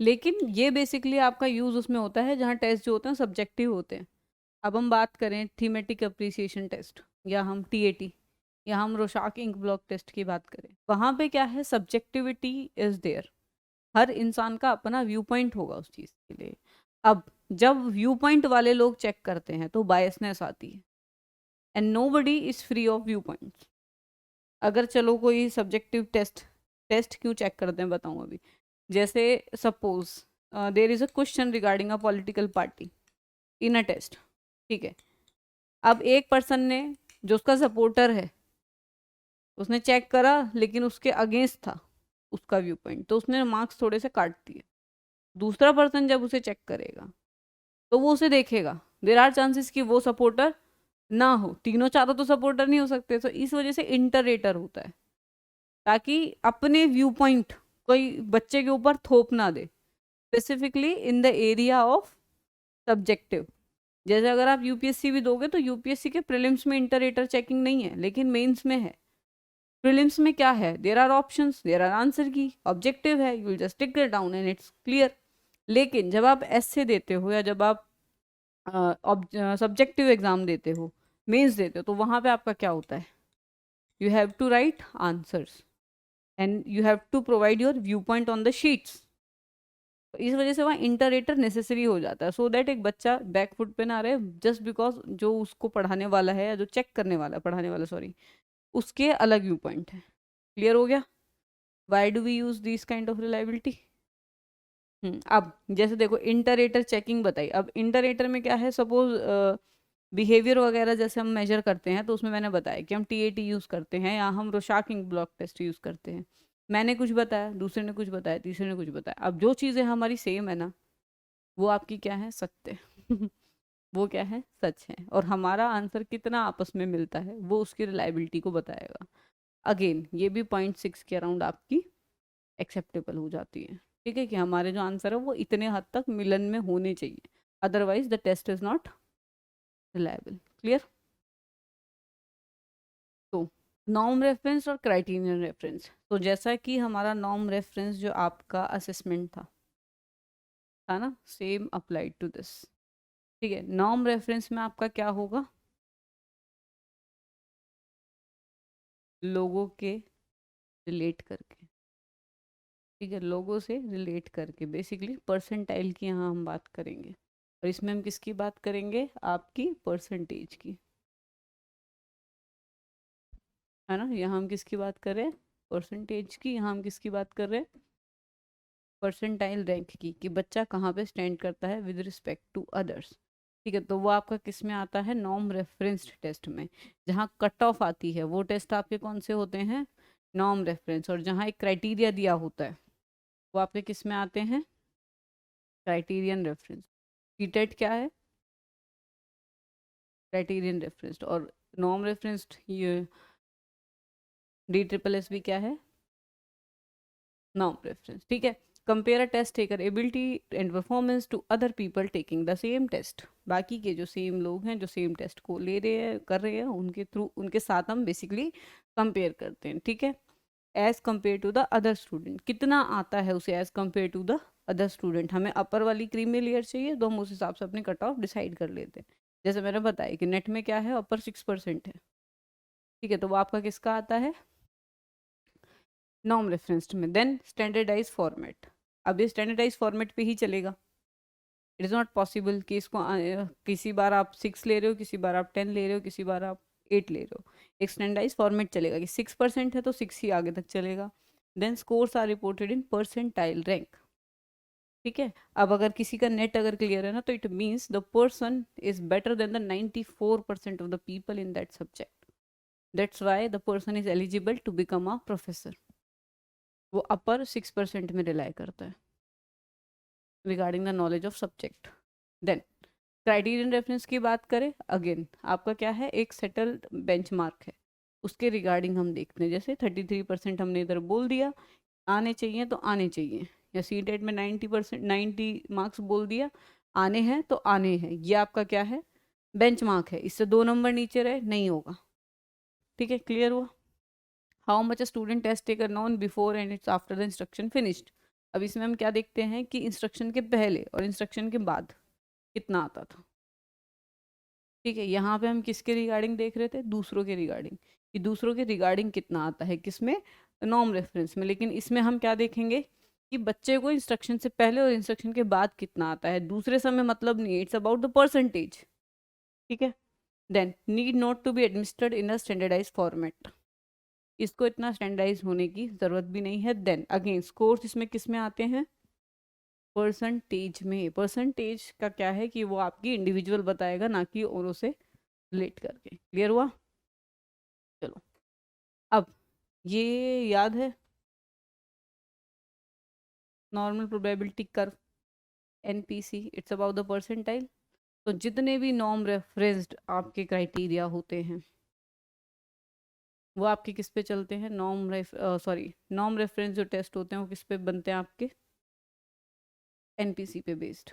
लेकिन ये बेसिकली आपका यूज उसमें होता है जहाँ टेस्ट जो होते हैं सब्जेक्टिव होते हैं। अब हम बात करें थीमेटिक अप्रिसिएशन टेस्ट, या हम टीएटी, या हम रोशाक इंक ब्लॉक टेस्ट की बात करें, वहां पे क्या है, सब्जेक्टिविटी इज देयर। हर इंसान का अपना व्यू पॉइंट होगा उस चीज के लिए। अब जब व्यू पॉइंट वाले लोग चेक करते हैं तो बायसनेस आती है, and nobody is free of view points. अगर चलो कोई सब्जेक्टिव टेस्ट, टेस्ट क्यों चेक करते हैं बताऊं अभी। जैसे suppose there is a question regarding a political party in a test, ठीक है। अब एक पर्सन ने, जो उसका सपोर्टर है, उसने चेक करा लेकिन उसके अगेंस्ट था उसका व्यू पॉइंट, तो उसने मार्क्स थोड़े से काट दिए। दूसरा पर्सन जब उसे चेक करेगा तो वो उसे देखेगा, देर आर चांसेस कि वो सपोर्टर ना हो, तीनों चारों तो सपोर्टर नहीं हो सकते, तो इस वजह से इंटरेटर होता है, ताकि अपने व्यू पॉइंट कोई बच्चे के ऊपर थोप ना दे, specifically in the area of subjective. जैसे अगर आप यूपीएससी भी दोगे तो यूपीएससी के प्रीलिम्स में इंटरेटर चेकिंग नहीं है, लेकिन मेंस में है। प्रीलिम्स में क्या है, there are options, there are answer key, objective है, you will just tick it down and it's clear. लेकिन जब आप ऐसे देते हो, या जब आप सब्जेक्टिव एग्जाम देते हो, मेंस देते हो, तो वहां पे आपका क्या होता है, you have to write answers and you have to provide your view point on the sheets. तो इस वजह से वहाँ इंटरेटर नेसेसरी हो जाता है, सो दैट एक बच्चा बैक फुट पे ना रहे, जस्ट बिकॉज जो उसको पढ़ाने वाला है या जो चेक करने वाला है, पढ़ाने वाला सॉरी, उसके अलग व्यू पॉइंट है। क्लियर हो गया, why do we use this kind of reliability. अब जैसे देखो इंटरेटर चेकिंग बताई, अब इंटरेटर में क्या है, सपोज बिहेवियर वगैरह जैसे हम मेजर करते हैं, तो उसमें मैंने बताया कि हम टीएटी यूज़ करते हैं, या हम रोशाकिंग ब्लॉक टेस्ट यूज़ करते हैं। मैंने कुछ बताया, दूसरे ने कुछ बताया, तीसरे ने कुछ बताया, अब जो चीज़ें हमारी सेम है ना, वो आपकी क्या है, सत्य वो क्या है, सच है, और हमारा आंसर कितना आपस में मिलता है वो उसकी रिलायबिलिटी को बताएगा। अगेन ये भी 0.6 के अराउंड आपकी एक्सेप्टेबल हो जाती है, ठीक है, कि हमारे जो आंसर है वो इतने हद तक मिलन में होने चाहिए, otherwise the test is not reliable. Clear. तो नॉर्म रेफरेंस और क्राइटेरियन रेफरेंस, तो जैसा कि हमारा नॉर्म रेफरेंस जो आपका असेसमेंट था ना, सेम अप्लाइड टू दिस, ठीक है। नॉर्म रेफरेंस में आपका क्या होगा, लोगों के रिलेट करके, ठीक है, लोगों से रिलेट करके, बेसिकली परसेंटाइल की यहाँ हम बात करेंगे, और इसमें हम किसकी बात करेंगे, आपकी परसेंटेज की, है ना। यहाँ हम किसकी बात कर रहे हैं, परसेंटेज की, यहाँ हम किसकी बात कर रहे हैं, परसेंटाइल रैंक की, कि बच्चा कहाँ पे स्टैंड करता है विद रिस्पेक्ट टू अदर्स, ठीक है। तो वो आपका किस में आता है, नॉर्म रेफरेंस्ड टेस्ट में। जहाँ कट ऑफ आती है वो टेस्ट आपके कौन से होते हैं, नॉर्म रेफरेंस, और जहाँ एक क्राइटेरिया दिया होता है वो आपके किस में आते हैं, क्राइटेरियन रेफरेंस। सीटेट क्या है, क्राइटेरियन रेफरेंस्ड, और नॉर्म रेफरेंस्ड ये डी ट्रिपल एस भी क्या है, नॉर्म रेफरेंस, ठीक है। Compare a test taker ability and performance to other people taking the same test. बाकी के जो सेम लोग हैं जो सेम टेस्ट को ले रहे हैं, कर रहे हैं, उनके थ्रू, उनके साथ हम बेसिकली कंपेयर करते हैं, ठीक है। As compare to the other student, कितना आता है उसे as compare to the other student, हमें अपर वाली क्रीमी लेयर चाहिए, तो हम उस हिसाब से अपने कट ऑफ डिसाइड कर लेते हैं। जैसे मैंने बताया कि नेट में क्या है, अपर 6% है, ठीक है, तो वो आपका किसका आता है, नॉर्म रेफरेंस्ड में। देन स्टैंडर्डाइज फॉर्मेट, अब ये स्टैंडर्डाइज फॉर्मेट पे ही चलेगा। इट इज़ नॉट पॉसिबल कि इसको किसी बार आप 6 ले रहे हो, किसी बार आप 10 ले रहे हो, किसी बार आप 8 ले रहे हो। एक स्टैंडर्डाइज फॉर्मेट चलेगा कि 6% है तो 6 ही आगे तक चलेगा। Then scores are reported in percentile rank, ठीक है। अब अगर किसी का नेट अगर क्लियर है ना, तो it means the person is better than the 94% of the people in that subject, that's why the person is eligible to become a professor. वो अपर 6% में रिलाई करता है regarding the knowledge of subject. Then criterion reference की बात करें, again आपका क्या है, एक सेटल्ड बेंचमार्क है, उसके रिगार्डिंग हम देखते हैं। जैसे 33% हमने इधर बोल दिया आने चाहिए तो आने चाहिए, या सी टेट में 90%, 90 मार्क्स बोल दिया आने हैं तो आने हैं, ये आपका क्या है, बेंचमार्क है। इससे 2 नंबर नीचे रहे नहीं होगा, ठीक है। क्लियर हुआ। How much a student test taker known before and it's after the instruction finished. अब इसमें हम क्या देखते हैं कि इंस्ट्रक्शन के पहले और इंस्ट्रक्शन के बाद कितना आता था, ठीक है, यहाँ पे हम किसके रिगार्डिंग देख रहे थे, दूसरों के रिगार्डिंग, कि दूसरों के रिगार्डिंग कितना आता है किसमें, नॉर्म रेफरेंस में। लेकिन इसमें हम क्या देखेंगे कि बच्चे को इंस्ट्रक्शन से पहले और इंस्ट्रक्शन के बाद कितना आता है, दूसरे समय मतलब नहीं, इट्स अबाउट द परसेंटेज। ठीक है, then need not to be administered in a standardize format, इसको इतना स्टैंडर्डाइज होने की जरूरत भी नहीं है। देन अगेन स्कोर्स इसमें किस में आते हैं, परसेंटेज में। परसेंटेज का क्या है कि वो आपकी इंडिविजुअल बताएगा, ना कि औरों से रिलेट करके। क्लियर हुआ? चलो, अब ये याद है, normal probability curve, NPC, it's about the percentile. तो जितने भी नॉर्म रेफरेंस्ड आपके क्राइटेरिया होते हैं वो आपके किस पे चलते हैं, नॉर्म रेफरेंस जो टेस्ट होते हैं वो किस पे बनते हैं आपके, एनपीसी पे based.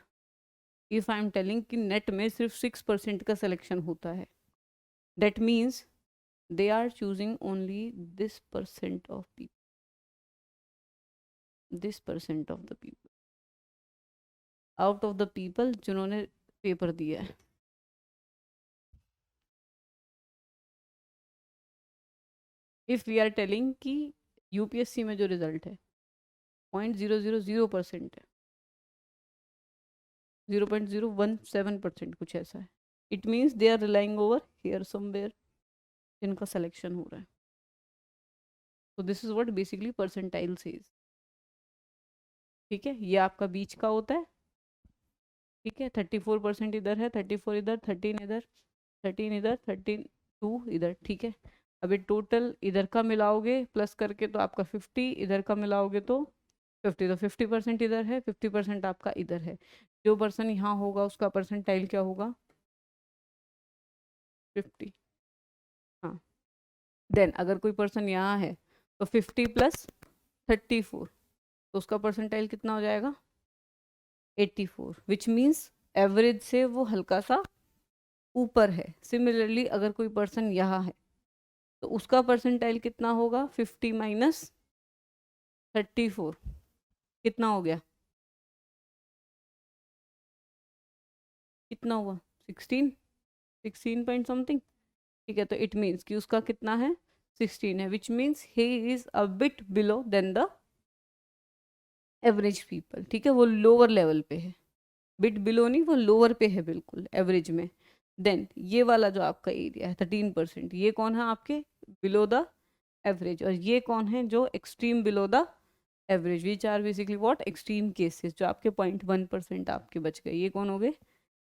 If I am telling कि नेट में सिर्फ 6% का सिलेक्शन होता है, that means they are choosing only this percent of the people out of the people जिन्होंने पेपर दिया है। इफ वी आर टेलिंग कि यूपीएससी में जो रिजल्ट है 0.000% है, 0.017% कुछ ऐसा है, it means they are relying over here somewhere जिनका सिलेक्शन हो रहा है। तो this is what basically percentile says. ठीक है, ये आपका बीच का होता है। ठीक है, 34% इधर है, 34 इधर, 13 इधर, 13 इधर, 32 इधर। ठीक है, अभी टोटल इधर का मिलाओगे प्लस करके तो आपका 50, इधर का मिलाओगे तो 50, तो 50% इधर है, 50% आपका इधर है। जो पर्सन यहाँ होगा उसका परसेंटाइल क्या होगा, 50। हाँ, देन अगर कोई पर्सन यहाँ है तो 50 प्लस 34, तो उसका परसेंटाइल कितना हो जाएगा, 84, विच मीन्स एवरेज से वो हल्का सा ऊपर है। सिमिलरली अगर कोई पर्सन यहाँ है तो उसका परसेंटाइल कितना होगा, 50 माइनस 34, कितना हो गया, कितना हुआ, 16, 16 पॉइंट समथिंग। ठीक है, तो इट मीन्स कि उसका कितना है, 16 है, which means he is a bit below than the average people. ठीक है, वो लोअर लेवल पे है, बिट बिलो नहीं, वो लोअर पे है बिल्कुल एवरेज में। देन ये वाला जो आपका एरिया है 13%, ये कौन है आपके बिलो द एवरेज, और ये कौन है जो extreme below the average, which are basically what, extreme cases, जो आपके 0.1% आपके बच गए, ये कौन हो गए,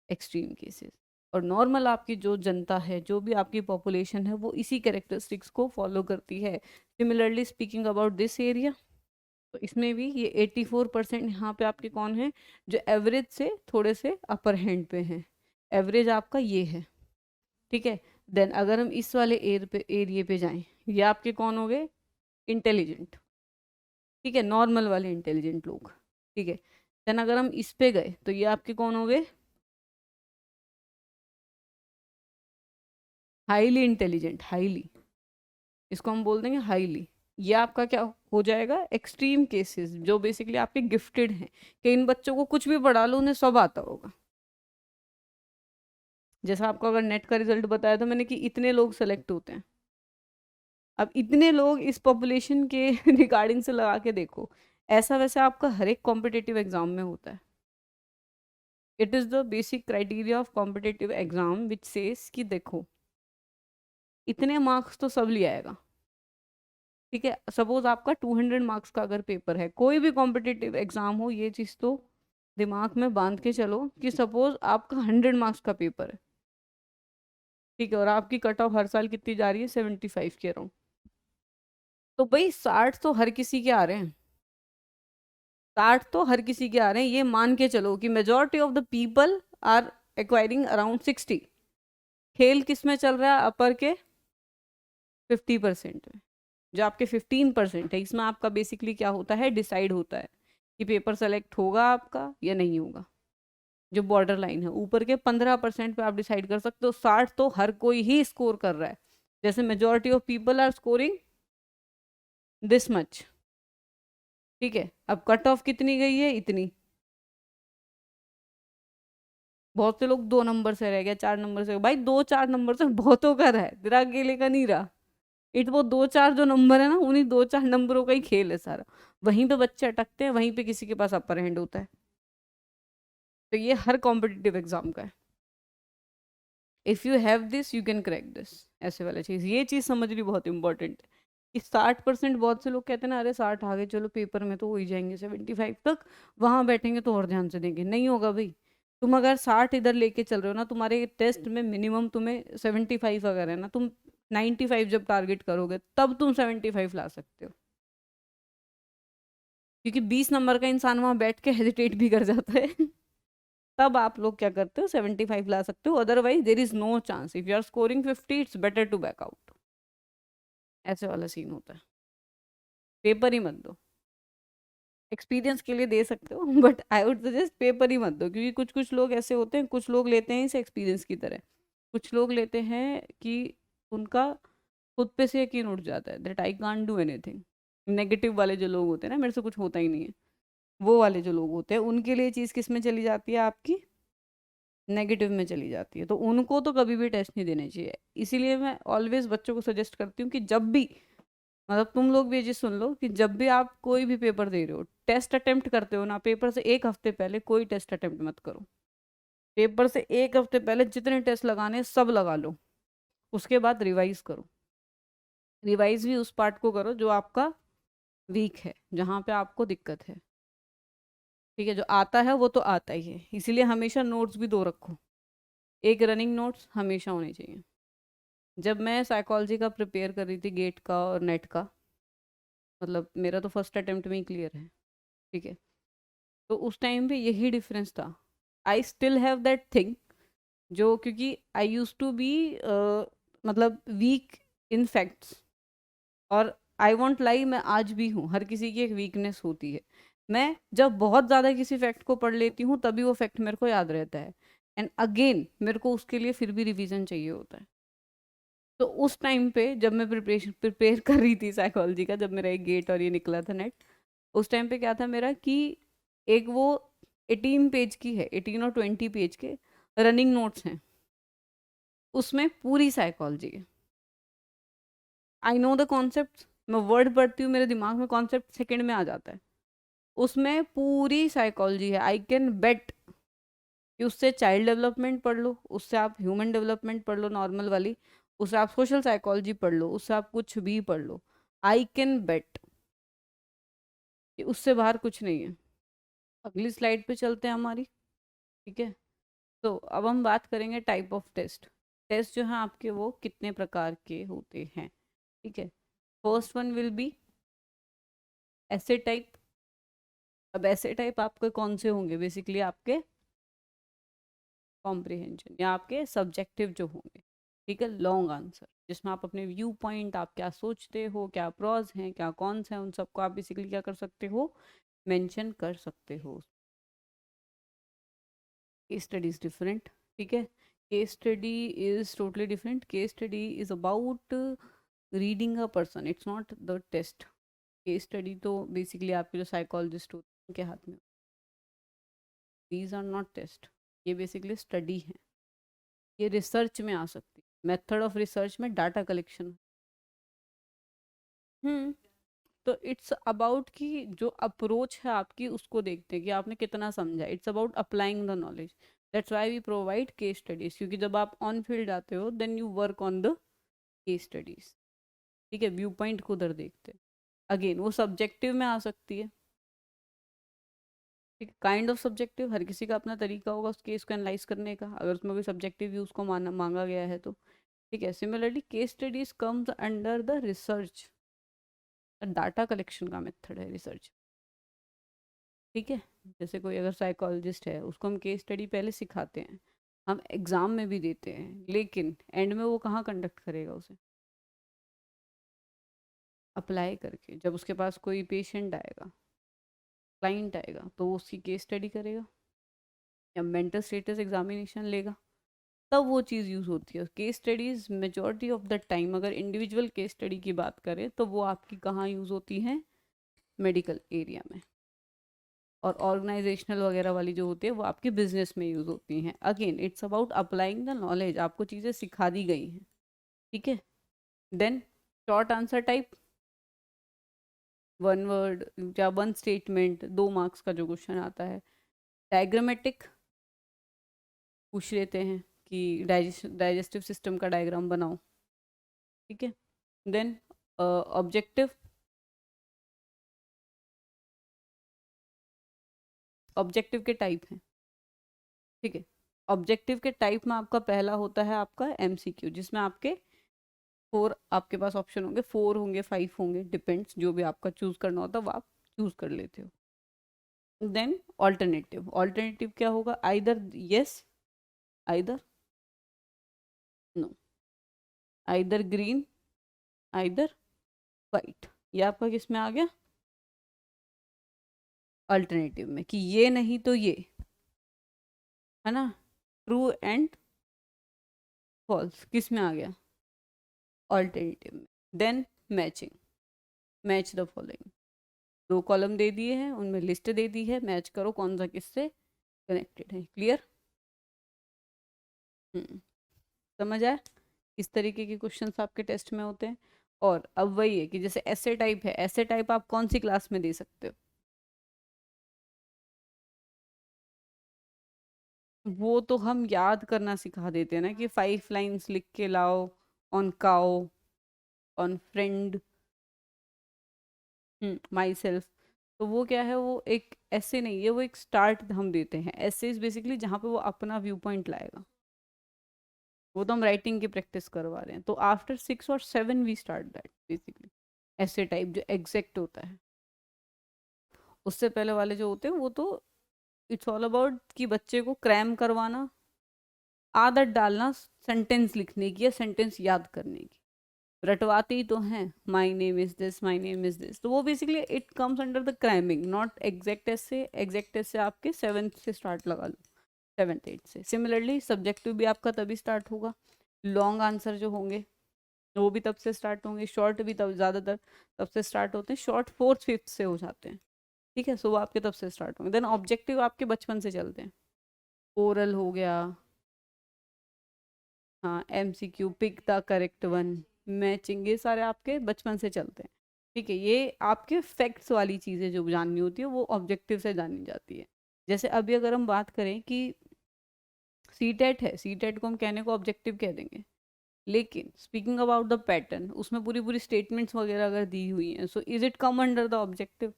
एक्सट्रीम केसेस। और नॉर्मल आपकी जो जनता है, जो भी आपकी पॉपुलेशन है, वो इसी कैरेक्टरिस्टिक्स को फॉलो करती है। Similarly speaking about this area, तो इसमें भी ये 84% यहाँ पे आपके कौन है, जो एवरेज से थोड़े से अपर हैंड पे हैं। एवरेज आपका ये है। ठीक है, देन अगर हम इस वाले एरिए पे जाएं, ये आपके कौन हो गए, इंटेलिजेंट। ठीक है, नॉर्मल वाले इंटेलिजेंट लोग। ठीक है, देन अगर हम इस पे गए तो ये आपके कौन हो गए, हाईली इंटेलिजेंट, हाईली, इसको हम बोल देंगे हाईली। ये आपका क्या हो जाएगा, एक्सट्रीम केसेस, जो बेसिकली आपके गिफ्टेड हैं, कि इन बच्चों को कुछ भी पढ़ा लो उन्हें सब आता होगा। जैसा आपको अगर नेट का रिजल्ट बताया था मैंने कि इतने लोग सेलेक्ट होते हैं, अब इतने लोग इस पॉपुलेशन के रिगार्डिंग से लगा के देखो, ऐसा वैसा आपका हर एक कॉम्पिटेटिव एग्जाम में होता है। It is the basic criteria of competitive exam which says कि देखो इतने मार्क्स तो सब ले आएगा। ठीक है, सपोज आपका 200 मार्क्स का अगर पेपर है, कोई भी कॉम्पिटेटिव एग्जाम हो, ये चीज़ तो दिमाग में बांध के चलो कि सपोज आपका 100 मार्क्स का पेपर है। ठीक है, और आपकी कट ऑफ हर साल कितनी जा रही है, 75 के अराउंड। तो भाई 60 तो हर किसी के आ रहे हैं, 60 तो हर किसी के आ रहे हैं, ये मान के चलो कि majority of the people are acquiring around 60। खेल किस में चल रहा है, अपर के 50% में। जो आपके 15% है, इसमें आपका बेसिकली क्या होता है, डिसाइड होता है कि पेपर सेलेक्ट होगा आपका या नहीं होगा। जो बॉर्डर लाइन है, ऊपर के 15% पे आप डिसाइड कर सकते हो, 60 तो हर कोई ही स्कोर कर रहा है। जैसे majority of people are scoring this much. ठीक है, अब कट ऑफ कितनी गई है, इतनी। बहुत से लोग 2 नंबर से रह गया, 4 नंबर से, भाई 2-4 नंबर से बहुतों का रहा है, तेरा अकेले का नहीं रहा। इट वो 2-4 जो नंबर है ना, उन्हीं 2-4 नंबरों का ही खेल है सारा। वहीं पे बच्चे अटकते हैं, वहीं पे किसी के पास अपर हैंड होता है। तो ये हर कॉम्पिटिटिव एग्जाम का है। If you have this you can crack this, ऐसे वाला चीज, ये चीज समझनी बहुत इंपॉर्टेंट है। कि 60%, बहुत से लोग कहते हैं ना, अरे 60 आ गए चलो पेपर में तो हो ही जाएंगे 75 तक, वहां बैठेंगे तो और ध्यान से देंगे, नहीं होगा भाई। तुम अगर 60 इधर लेके चल रहे हो ना, तुम्हारे टेस्ट में मिनिमम तुम्हें 75 अगर है ना, तुम 95 जब टारगेट करोगे तब तुम 75 ला सकते हो। क्योंकि 20 नंबर का इंसान वहां बैठ के हेजिटेट भी कर जाता है तब आप लोग क्या करते हो, 75 ला सकते हो, otherwise there is no chance. If you are scoring 50 it's better to back out. ऐसे वाला सीन होता है, पेपर ही मत दो। एक्सपीरियंस के लिए दे सकते हो but I would suggest paper ही मत दो, क्योंकि कुछ कुछ लोग ऐसे होते हैं, कुछ लोग लेते हैं इसे एक्सपीरियंस की तरह, कुछ लोग लेते हैं कि उनका खुद पे से यकीन उठ जाता है, that I can't do anything. Negative वाले जो लोग होते हैं ना, मेरे से कुछ होता ही नहीं है, वो वाले जो लोग होते हैं, उनके लिए चीज़ किस में चली जाती है आपकी, नेगेटिव में चली जाती है। तो उनको तो कभी भी टेस्ट नहीं देने चाहिए। इसीलिए मैं ऑलवेज बच्चों को सजेस्ट करती हूँ कि जब भी, मतलब तुम लोग भी ये चीज़ सुन लो, कि जब भी आप कोई भी पेपर दे रहे हो, टेस्ट अटेम्प्ट करते हो ना, पेपर से 1 हफ्ते पहले कोई टेस्ट अटेम्प्ट मत करो। पेपर से 1 हफ्ते पहले जितने टेस्ट लगाने हैं, सब लगा लो। उसके बाद रिवाइज करो। रिवाइज भी उस पार्ट को करो जो आपका वीक है, जहाँ पे आपको दिक्कत है। ठीक है, जो आता है वो तो आता ही है, इसीलिए हमेशा नोट्स भी दो रखो। एक रनिंग नोट्स हमेशा होने चाहिए। जब मैं साइकोलॉजी का प्रिपेयर कर रही थी, गेट का और नेट का, मतलब मेरा तो फर्स्ट अटेम्प्ट में ही क्लियर है, ठीक है, तो उस टाइम पे यही डिफरेंस था। I still have that thing, जो क्योंकि आई यूज टू बी मतलब वीक इन फैक्ट्स, और आई वॉन्ट लाई, मैं आज भी हूँ, हर किसी की एक वीकनेस होती है। मैं जब बहुत ज़्यादा किसी फैक्ट को पढ़ लेती हूँ तभी वो फैक्ट मेरे को याद रहता है, एंड अगेन मेरे को उसके लिए फिर भी रिवीजन चाहिए होता है। तो उस टाइम पे जब मैं प्रिपरेशन प्रिपेयर कर रही थी साइकोलॉजी का, जब मेरा एक गेट और ये निकला था नेट, उस टाइम पे क्या था मेरा कि एक वो 18 पेज की है, 18 और 20 पेज के रनिंग नोट्स हैं, उसमें पूरी साइकोलॉजी है। आई नो द कॉन्सेप्ट, मैं वर्ड पढ़ती हूँ, मेरे दिमाग में कॉन्सेप्ट सेकंड में आ जाता है। उसमें पूरी साइकोलॉजी है। आई कैन बेट कि उससे चाइल्ड डेवलपमेंट पढ़ लो, उससे आप ह्यूमन डेवलपमेंट पढ़ लो नॉर्मल वाली, उससे आप सोशल साइकोलॉजी पढ़ लो, उससे आप कुछ भी पढ़ लो, आई कैन बेट कि उससे बाहर कुछ नहीं है। अगली स्लाइड पे चलते हैं हमारी, ठीक है। तो अब हम बात करेंगे टाइप ऑफ टेस्ट। टेस्ट जो है आपके वो कितने प्रकार के होते हैं, ठीक है। फर्स्ट वन विल बी ऐसे टाइप। अब ऐसे टाइप आपके कौन से होंगे, बेसिकली आपके कॉम्प्रिहेंशन या आपके सब्जेक्टिव जो होंगे, ठीक है, लॉन्ग आंसर, जिसमें आप अपने व्यू पॉइंट, आप क्या सोचते हो, क्या प्रॉज हैं, क्या कॉन्स हैं, उन सबको आप बेसिकली क्या कर सकते हो, मेंशन कर सकते हो। केस स्टडी इज डिफरेंट, ठीक है। Case study is totally different. Case study is about reading a person, it's not the test. Case study तो बेसिकली आपके जो साइकोलॉजिस्ट होते हैं उनके हाथ में, दीज आर नॉट टेस्ट, ये बेसिकली स्टडी है। ये रिसर्च में आ सकती है, मेथड ऑफ रिसर्च में डाटा कलेक्शन। हम्म। तो इट्स अबाउट कि जो अप्रोच है आपकी उसको देखते हैं कि आपने कितना समझा। It's about applying the knowledge, that's why we provide case studies, क्योंकि जब आप ऑन फील्ड आते हो then you work on the case studies, ठीक है। व्यू पॉइंट को उधर देखते हैं। अगेन वो सब्जेक्टिव में आ सकती है, ठीक है, काइंड ऑफ सब्जेक्टिव, हर किसी का अपना तरीका होगा उस केस को एनालाइज करने का, अगर उसमें कोई सब्जेक्टिव व्यू उसको मांगा गया है तो, ठीक है। Similarly case studies comes under the research, data collection का मेथड है रिसर्च, ठीक है। जैसे कोई अगर साइकोलॉजिस्ट है, उसको हम केस स्टडी पहले सिखाते हैं, हम एग्जाम में भी देते हैं, लेकिन एंड में वो कहाँ कंडक्ट करेगा उसे, अप्लाई करके। जब उसके पास कोई पेशेंट आएगा, क्लाइंट आएगा, तो वो उसकी केस स्टडी करेगा या मेंटल स्टेटस एग्जामिनेशन लेगा, तब वो चीज़ यूज़ होती है। Case studies majority of the time, अगर इंडिविजुअल केस स्टडी की बात करें, तो वो आपकी कहाँ यूज़ होती है, मेडिकल एरिया में। और ऑर्गेनाइजेशनल वगैरह वाली जो होती है वो आपके बिजनेस में यूज होती हैं। Again it's about applying the knowledge, आपको चीज़ें सिखा दी गई हैं, ठीक है। Then short answer type, one word या वन स्टेटमेंट, 2 मार्क्स का जो क्वेश्चन आता है। डायग्रामेटिक पूछ लेते हैं कि डाइजेस्टिव सिस्टम का डायग्राम बनाओ, ठीक है। देन ऑब्जेक्टिव, ऑब्जेक्टिव के टाइप हैं, ठीक है। ऑब्जेक्टिव के टाइप में आपका पहला होता है आपका एमसीक्यू, जिसमें आपके 4 आपके पास ऑप्शन होंगे, 4 होंगे 5 होंगे, डिपेंड्स, जो भी आपका चूज करना होता है वो आप चूज कर लेते हो। देन ऑल्टरनेटिव, ऑल्टरनेटिव क्या होगा, either yes, either no, either green, either white. ये आपका किस में आ गया, अल्टरनेटिव में, कि ये नहीं तो ये, है ना। ट्रू एंड फॉल्स किस में आ गया, ऑल्टरनेटिव में। Then matching, match the following, 2 column दे दिए हैं, उनमें लिस्ट दे दी है, मैच करो कौन सा किससे कनेक्टेड है। क्लियर, समझ आया। इस तरीके के क्वेश्चंस आपके टेस्ट में होते हैं। और अब वही है कि जैसे ऐसे टाइप है, ऐसे टाइप आप कौन सी क्लास में दे सकते हो, वो तो हम याद करना सिखा देते हैं ना, कि 5 लाइन्स लिख के लाओ on cow, on friend, myself. तो वो क्या है, वो एक ऐसे नहीं है, वो एक स्टार्ट हम देते हैं। ऐसे इज बेसिकली जहाँ पे वो अपना व्यू पॉइंट लाएगा, वो तो हम राइटिंग की प्रैक्टिस करवा रहे हैं। तो आफ्टर 6 और 7 वी स्टार्ट दैट बेसिकली, ऐसे टाइप जो एग्जैक्ट होता है। उससे पहले वाले जो होते हैं वो तो इट्स ऑल अबाउट कि बच्चे को क्रैम करवाना, आदत डालना सेंटेंस लिखने की या सेंटेंस याद करने की। रटवाते ही तो हैं, my name is this, my name is this, तो वो basically it comes under the cramming, not exact ऐसे। एग्जैक्ट ऐसे आपके 7th से स्टार्ट लगा लो, 7th 8th से। सिमिलरली सब्जेक्टिव भी आपका तभी स्टार्ट होगा, लॉन्ग आंसर जो होंगे वो भी तब से स्टार्ट होंगे, शॉर्ट भी तब ज़्यादातर तब से स्टार्ट होते हैं, शॉर्ट 4th 5th से हो जाते हैं, ठीक है। सो वो आपके तब से स्टार्ट होंगे। देन ऑब्जेक्टिव आपके बचपन से चलते हैं, ओरल हो गया, हाँ, MCQ, pick the correct one, matching, ये सारे आपके बचपन से चलते हैं, ठीक है। ये आपके फैक्ट्स वाली चीज़ें जो जाननी होती है वो ऑब्जेक्टिव से जानी जाती है। जैसे अभी अगर हम बात करें कि सीटेट है, सीटेट को हम कहने को ऑब्जेक्टिव कह देंगे, लेकिन स्पीकिंग अबाउट द पैटर्न, उसमें पूरी पूरी स्टेटमेंट्स वगैरह अगर दी हुई हैं, so is it come under the objective,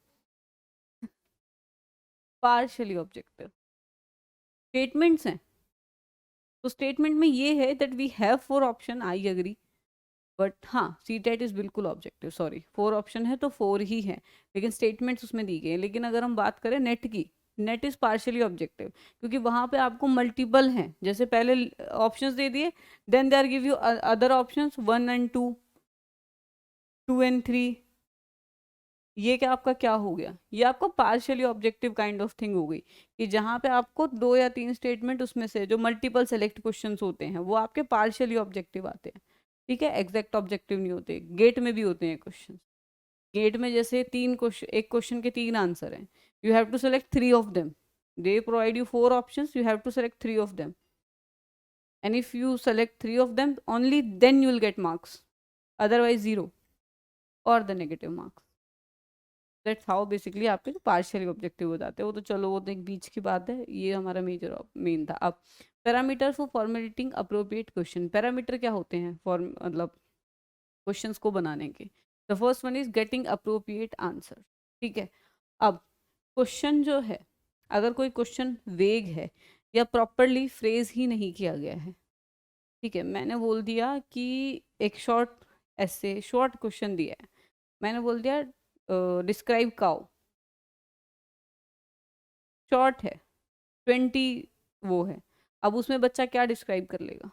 partially objective. Statements हैं, तो स्टेटमेंट में ये है that we have 4 option, I agree, but हाँ सी टेट इज बिल्कुल ऑब्जेक्टिव, सॉरी 4 ऑप्शन है तो 4 ही है, लेकिन स्टेटमेंट्स उसमें दी गई हैं। लेकिन अगर हम बात करें नेट की, नेट इज पार्शियली ऑब्जेक्टिव, क्योंकि वहां पे आपको मल्टीपल हैं, जैसे पहले ऑप्शंस दे दिए, then they are give you other options 1 and 2, 2 and 3। ये क्या आपका क्या हो गया, ये आपको partially objective kind of thing हो गई, कि जहाँ पे आपको 2 या 3 स्टेटमेंट उसमें से जो मल्टीपल सेलेक्ट क्वेश्चंस होते हैं वो आपके पार्शियली ऑब्जेक्टिव आते हैं, ठीक है। एग्जैक्ट ऑब्जेक्टिव नहीं होते। गेट में भी होते हैं क्वेश्चन, गेट में जैसे 3 क्वेश्चन, एक क्वेश्चन के 3 आंसर हैं, you have to select 3 of them, they provide you 4 options, you have to select 3 of them, and if you select 3 of them only then you will get marks, otherwise zero और the negative marks. That's how basically आपके partially objective हो जाते हैं। वो तो चलो वो तो एक बीच की बात है, ये हमारा मेजर मेन था। अब parameter for formulating appropriate question, parameter क्या होते हैं फॉर्म मतलब क्वेश्चंस को बनाने के। The first one is getting appropriate answer, ठीक है। अब क्वेश्चन जो है, अगर कोई क्वेश्चन वेग है या प्रॉपरली फ्रेज ही नहीं किया गया है, ठीक है, मैंने बोल दिया कि एक शॉर्ट ऐसे शॉर्ट क्वेश्चन दिया है, मैंने बोल दिया डिस्क्राइब काउ, शॉर्ट है, 20 वो है। अब उसमें बच्चा क्या डिस्क्राइब कर लेगा,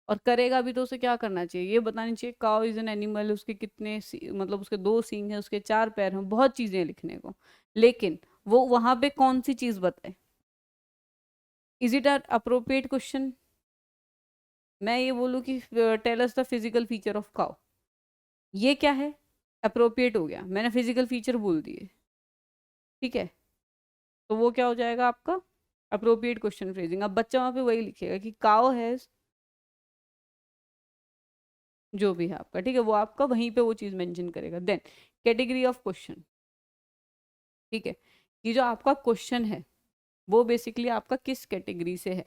और करेगा भी तो उसे क्या करना चाहिए, ये बतानी चाहिए काउ इज एन एनिमल, उसके कितने मतलब उसके 2 सींग हैं, उसके 4 पैर हैं, बहुत चीजें हैं लिखने को, लेकिन वो वहां पे कौन सी चीज बताए, इज इट अप्रोप्रिएट क्वेश्चन। मैं ये बोलूँ कि tell us the physical feature of cow, ये क्या है, अप्रोप्रिएट हो गया, मैंने फिजिकल फीचर बोल दिए, ठीक है। तो वो क्या हो जाएगा आपका अप्रोप्रिएट क्वेश्चन फ्रेजिंग। अब बच्चा वहां पे वही लिखेगा कि काउ हैज, जो भी है आपका, ठीक है, वो आपका वहीं पे वो चीज मेंशन करेगा। देन कैटेगरी ऑफ क्वेश्चन, ठीक है, ये जो आपका क्वेश्चन है वो बेसिकली आपका किस कैटेगरी से है।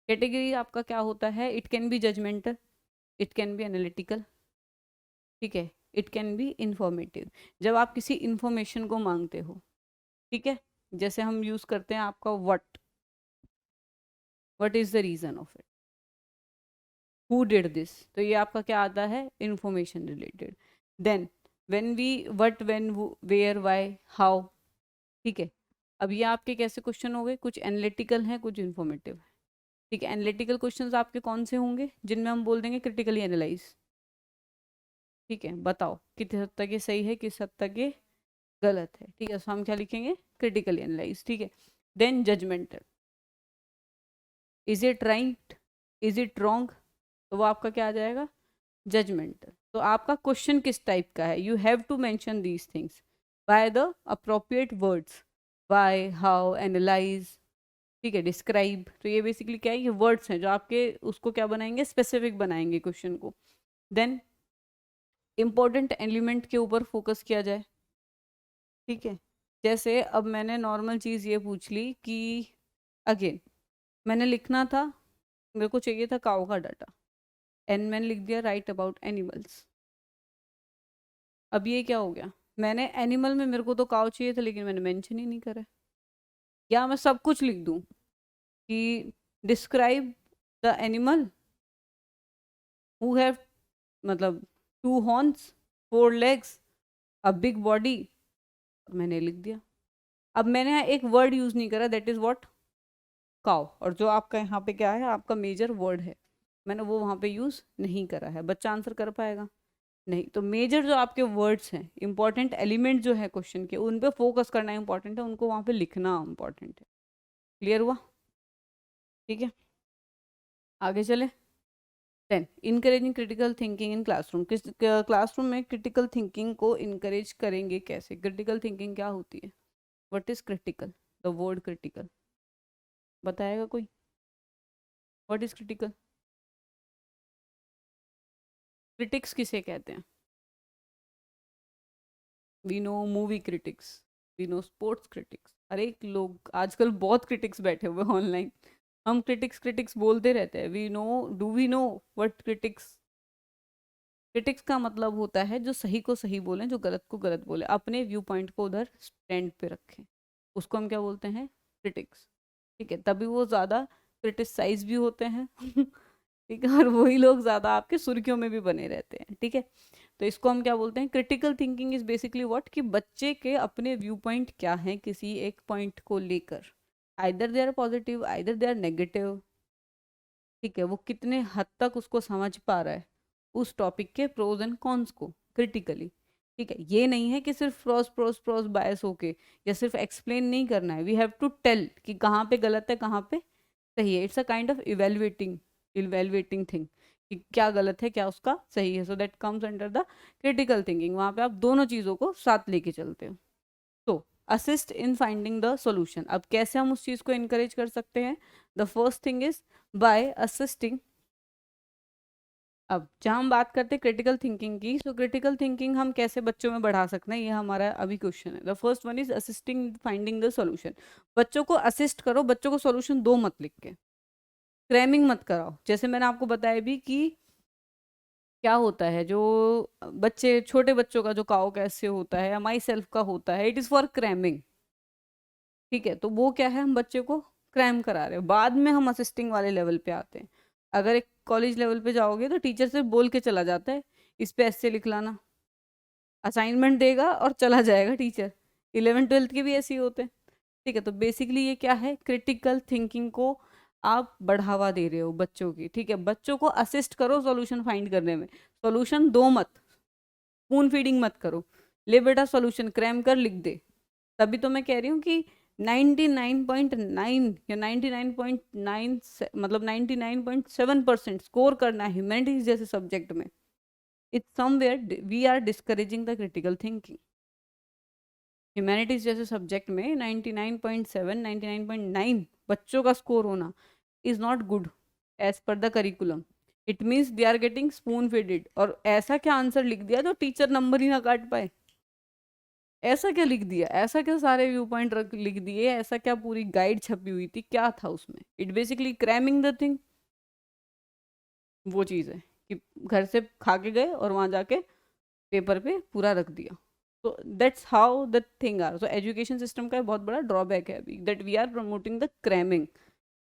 कैटेगरी आपका क्या होता है, it can be judgmental, it can be analytical, ठीक है, इट कैन बी इंफॉर्मेटिव। जब आप किसी इंफॉर्मेशन को मांगते हो, ठीक है, जैसे हम यूज करते हैं आपका what is the reason of it, who did this, तो ये आपका क्या आता है, information related. Then when we, what, when, where, why, how, ठीक है। अब ये आपके कैसे क्वेश्चन हो गए, कुछ एनालिटिकल हैं कुछ इंफॉर्मेटिव है, ठीक है। एनालिटिकल क्वेश्चंस आपके कौन से होंगे, जिनमें हम बोल देंगे क्रिटिकली एनालाइज, ठीक है, बताओ किस हद तक ये सही है किस हद तक ये गलत है, ठीक है, तो हम क्या लिखेंगे, क्रिटिकली एनालाइज, ठीक है। Then judgmental, is it right, is it wrong, तो वो आपका क्या आ जाएगा, जजमेंटल। तो आपका क्वेश्चन किस टाइप का है, you have to mention these things by the appropriate words, by, how, analyze, ठीक है, डिस्क्राइब। तो ये बेसिकली क्या है, ये वर्ड्स हैं जो आपके उसको क्या बनाएंगे, स्पेसिफिक बनाएंगे क्वेश्चन को। देन इंपॉर्टेंट एलिमेंट के ऊपर फोकस किया जाए, ठीक है। जैसे अब मैंने नॉर्मल चीज़ ये पूछ ली कि अगेन मैंने लिखना था, मेरे को चाहिए था काऊ का डाटा, एंड मैंने लिख दिया राइट अबाउट एनिमल्स। अब ये क्या हो गया, मैंने एनिमल में मेरे को तो काऊ चाहिए था लेकिन मैंने मेंशन ही नहीं करा। या मैं सब कुछ लिख दूं कि describe the animal who have, मतलब 2 horns, 4 legs, a big body, मैंने लिख दिया। अब मैंने यहाँ एक वर्ड यूज नहीं करा, दैट इज व्हाट, काउ, और जो आपका यहाँ पे क्या है आपका मेजर वर्ड है, मैंने वो वहाँ पे यूज नहीं करा है। बच्चा आंसर कर पाएगा नहीं। तो मेजर जो आपके वर्ड्स हैं, इंपॉर्टेंट एलिमेंट जो है क्वेश्चन के, उन पे फोकस करना इंपॉर्टेंट है, उनको वहाँ पे लिखना इंपॉर्टेंट है। क्लियर हुआ, ठीक है, आगे चले। 10 encouraging critical thinking in classroom, किस क्लासरूम में क्रिटिकल थिंकिंग को इनकरेज करेंगे कैसे, क्रिटिकल थिंकिंग क्या होती है, what is critical, the word critical, बताएगा कोई, व्हाट इज क्रिटिकल, क्रिटिक्स किसे कहते हैं, we know movie critics, we know sports critics, अरे लोग आजकल बहुत क्रिटिक्स बैठे हुए हैं ऑनलाइन, हम क्रिटिक्स क्रिटिक्स बोलते रहते हैं, we know, do we know what critics, critics का मतलब होता है जो सही को सही बोले, जो गलत को गलत बोले, अपने व्यू पॉइंट को उधर स्टैंड पे रखें, उसको हम क्या बोलते हैं, क्रिटिक्स, ठीक है। तभी वो ज़्यादा क्रिटिसाइज भी होते हैं ठीक है, और वही लोग ज़्यादा आपके सुर्खियों में भी बने रहते हैं, ठीक है। तो इसको हम क्या बोलते हैं, critical thinking is basically what, कि बच्चे के अपने व्यू पॉइंट क्या हैं किसी एक पॉइंट को लेकर, either they are positive either they are negative, ठीक है, वो कितने हद तक उसको समझ पा रहा है उस टॉपिक के प्रोज एंड कॉन्स को क्रिटिकली, ठीक है। ये नहीं है कि सिर्फ प्रोज प्रोज प्रोज बायस होके या सिर्फ एक्सप्लेन नहीं करना है, वी हैव टू टेल कि कहाँ पे गलत है कहाँ पे सही है, it's a kind of evaluating thing कि क्या गलत है क्या उसका सही है, so that comes under the critical thinking. वहाँ पे आप दोनों चीज़ों को साथ लेके चलते हो। तो assist in finding the solution, अब कैसे हम उस चीज़ को इनकरेज कर सकते हैं, the first thing is by assisting. अब जहाँ हम बात करते हैं क्रिटिकल थिंकिंग की, तो क्रिटिकल थिंकिंग हम कैसे बच्चों में बढ़ा सकते हैं, ये हमारा अभी क्वेश्चन है। The first one is assisting finding the solution, बच्चों को असिस्ट करो, बच्चों को सॉल्यूशन दो मत लिख के, क्रैमिंग मत कराओ। जैसे मैंने आपको बताया भी कि क्या होता है, जो बच्चे छोटे बच्चों का जो काओ कैसे होता है या माई सेल्फ का होता है, इट इज़ फॉर क्रैमिंग, ठीक है। तो वो क्या है, हम बच्चे को क्रैम करा रहे हैं, बाद में हम असिस्टिंग वाले लेवल पे आते हैं। अगर एक कॉलेज लेवल पे जाओगे तो टीचर सिर्फ बोल के चला जाता है इस पे ऐसे लिख लाना, असाइनमेंट देगा और चला जाएगा टीचर। 11th 12th के भी ऐसे ही होते हैं, ठीक है। तो बेसिकली ये क्या है, क्रिटिकल थिंकिंग को आप बढ़ावा दे रहे हो बच्चों की, ठीक है। बच्चों को असिस्ट करो सॉल्यूशन फाइंड करने में, सॉल्यूशन दो मत, स्पून फीडिंग मत करो, ले बेटा सॉल्यूशन क्रैम कर लिख दे। तभी तो मैं कह रही हूँ कि 99.9 या 99.9 मतलब 99.7% स्कोर करना है ह्यूमैनिटीज जैसे सब्जेक्ट में, it's somewhere we are discouraging the critical thinking. Humanities जैसे सब्जेक्ट में 99.7 99.9 बच्चों का स्कोर होना is not good as per the curriculum. It means they are getting spoon fed. और ऐसा क्या आंसर लिख दिया जो टीचर नंबर ही ना काट पाए? ऐसा क्या लिख दिया? ऐसा क्या सारे व्यू पॉइंट लिख दिए? ऐसा क्या पूरी गाइड छपी हुई थी? क्या था उसमें? It basically cramming the thing. वो चीज़ है कि घर से खा के गए और वहां जाके पेपर पे पूरा रख दिया। तो that's how the thing are. So education system का बहुत बड़ा ड्रॉबैक है अभी, that we are promoting the cramming.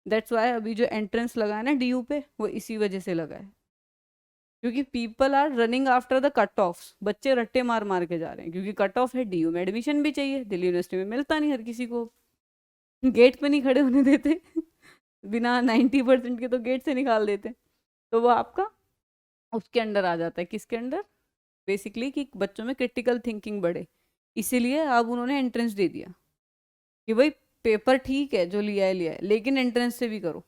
That's why अभी जो एंट्रेंस लगा है ना डीयू पे, वो इसी वजह से लगा है, क्योंकि people are running after the cut off. बच्चे रट्टे मार मार के जा रहे हैं क्योंकि कट ऑफ है, डीयू में एडमिशन भी चाहिए, दिल्ली यूनिवर्सिटी में मिलता नहीं हर किसी को, गेट पे नहीं खड़े होने देते बिना 90% के तो गेट से निकाल देते। तो वो आपका उसके अंडर आ जाता है। किसके अंडर? बेसिकली कि बच्चों में क्रिटिकल थिंकिंग बढ़े। इसीलिए अब उन्होंने एंट्रेंस दे दिया कि भाई पेपर ठीक है जो लिया है लेकिन एंट्रेंस से भी करो।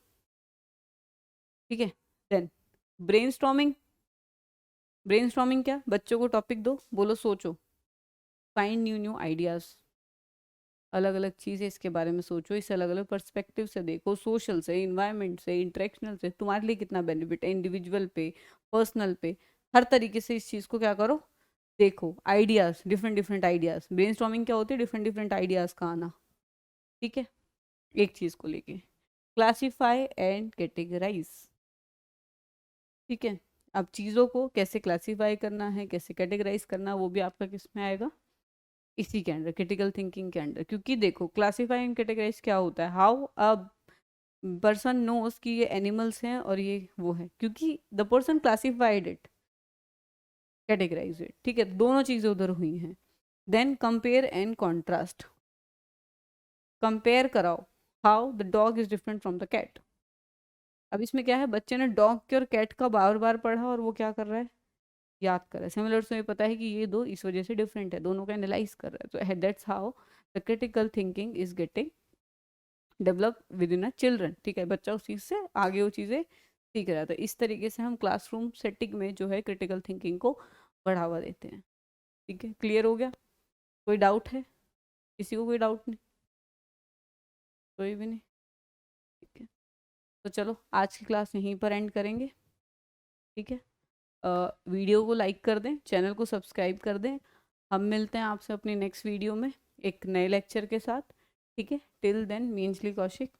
ठीक है। Then brainstorming. ब्रेनस्टॉर्मिंग क्या? बच्चों को टॉपिक दो, बोलो सोचो, फाइंड न्यू न्यू आइडियाज, अलग अलग चीज़ें इसके बारे में सोचो, इसे अलग अलग पर्सपेक्टिव से देखो, सोशल से, इन्वायरमेंट से, इंटरेक्शनल से, तुम्हारे लिए कितना बेनिफिट है, इंडिविजुअल पे, पर्सनल पे, हर तरीके से इस चीज़ को क्या करो, देखो। Ideas, different different ideas. Brainstorming क्या होती है? डिफरेंट डिफरेंट आइडियाज का आना। ठीक है, एक चीज़ को लेके। Classify and categorise. ठीक है, अब चीज़ों को कैसे क्लासीफाई करना है, कैसे कैटेगराइज करना, वो भी आपका किस में आएगा? इसी के अंडर, क्रिटिकल थिंकिंग के अंडर। क्योंकि देखो क्लासीफाई एंड कैटेगराइज क्या होता है, हाउ अ पर्सन नोस कि ये एनिमल्स हैं और ये वो है, क्योंकि the person classified it, categorize it. ठीक है, दोनों चीजें उधर हुई हैं। Then compare and contrast. Compare कराओ, how the dog is different from the cat. अब इसमें क्या है, बच्चे ने डॉग के और कैट का बार बार पढ़ा और वो क्या कर रहा है, याद कर रहा है। सिमिलर से पता है कि ये दो इस वजह से डिफरेंट है, दोनों का एनालाइज कर रहा है। तो that's how the critical thinking is getting develop with in a children. ठीक है, बच्चा उस चीज़ से आगे वो चीज़ें सीख रहा है। तो इस तरीके से हम क्लासरूम सेटिंग में जो है क्रिटिकल थिंकिंग को बढ़ावा देते हैं। ठीक है, क्लियर हो गया? कोई डाउट है? किसी को कोई डाउट नहीं? कोई भी नहीं? ठीक है, तो चलो आज की क्लास यहीं पर एंड करेंगे। ठीक है, वीडियो को लाइक कर दें, चैनल को सब्सक्राइब कर दें। हम मिलते हैं आपसे अपनी नेक्स्ट वीडियो में एक नए लेक्चर के साथ। ठीक है, till than me Anjali Kaushik.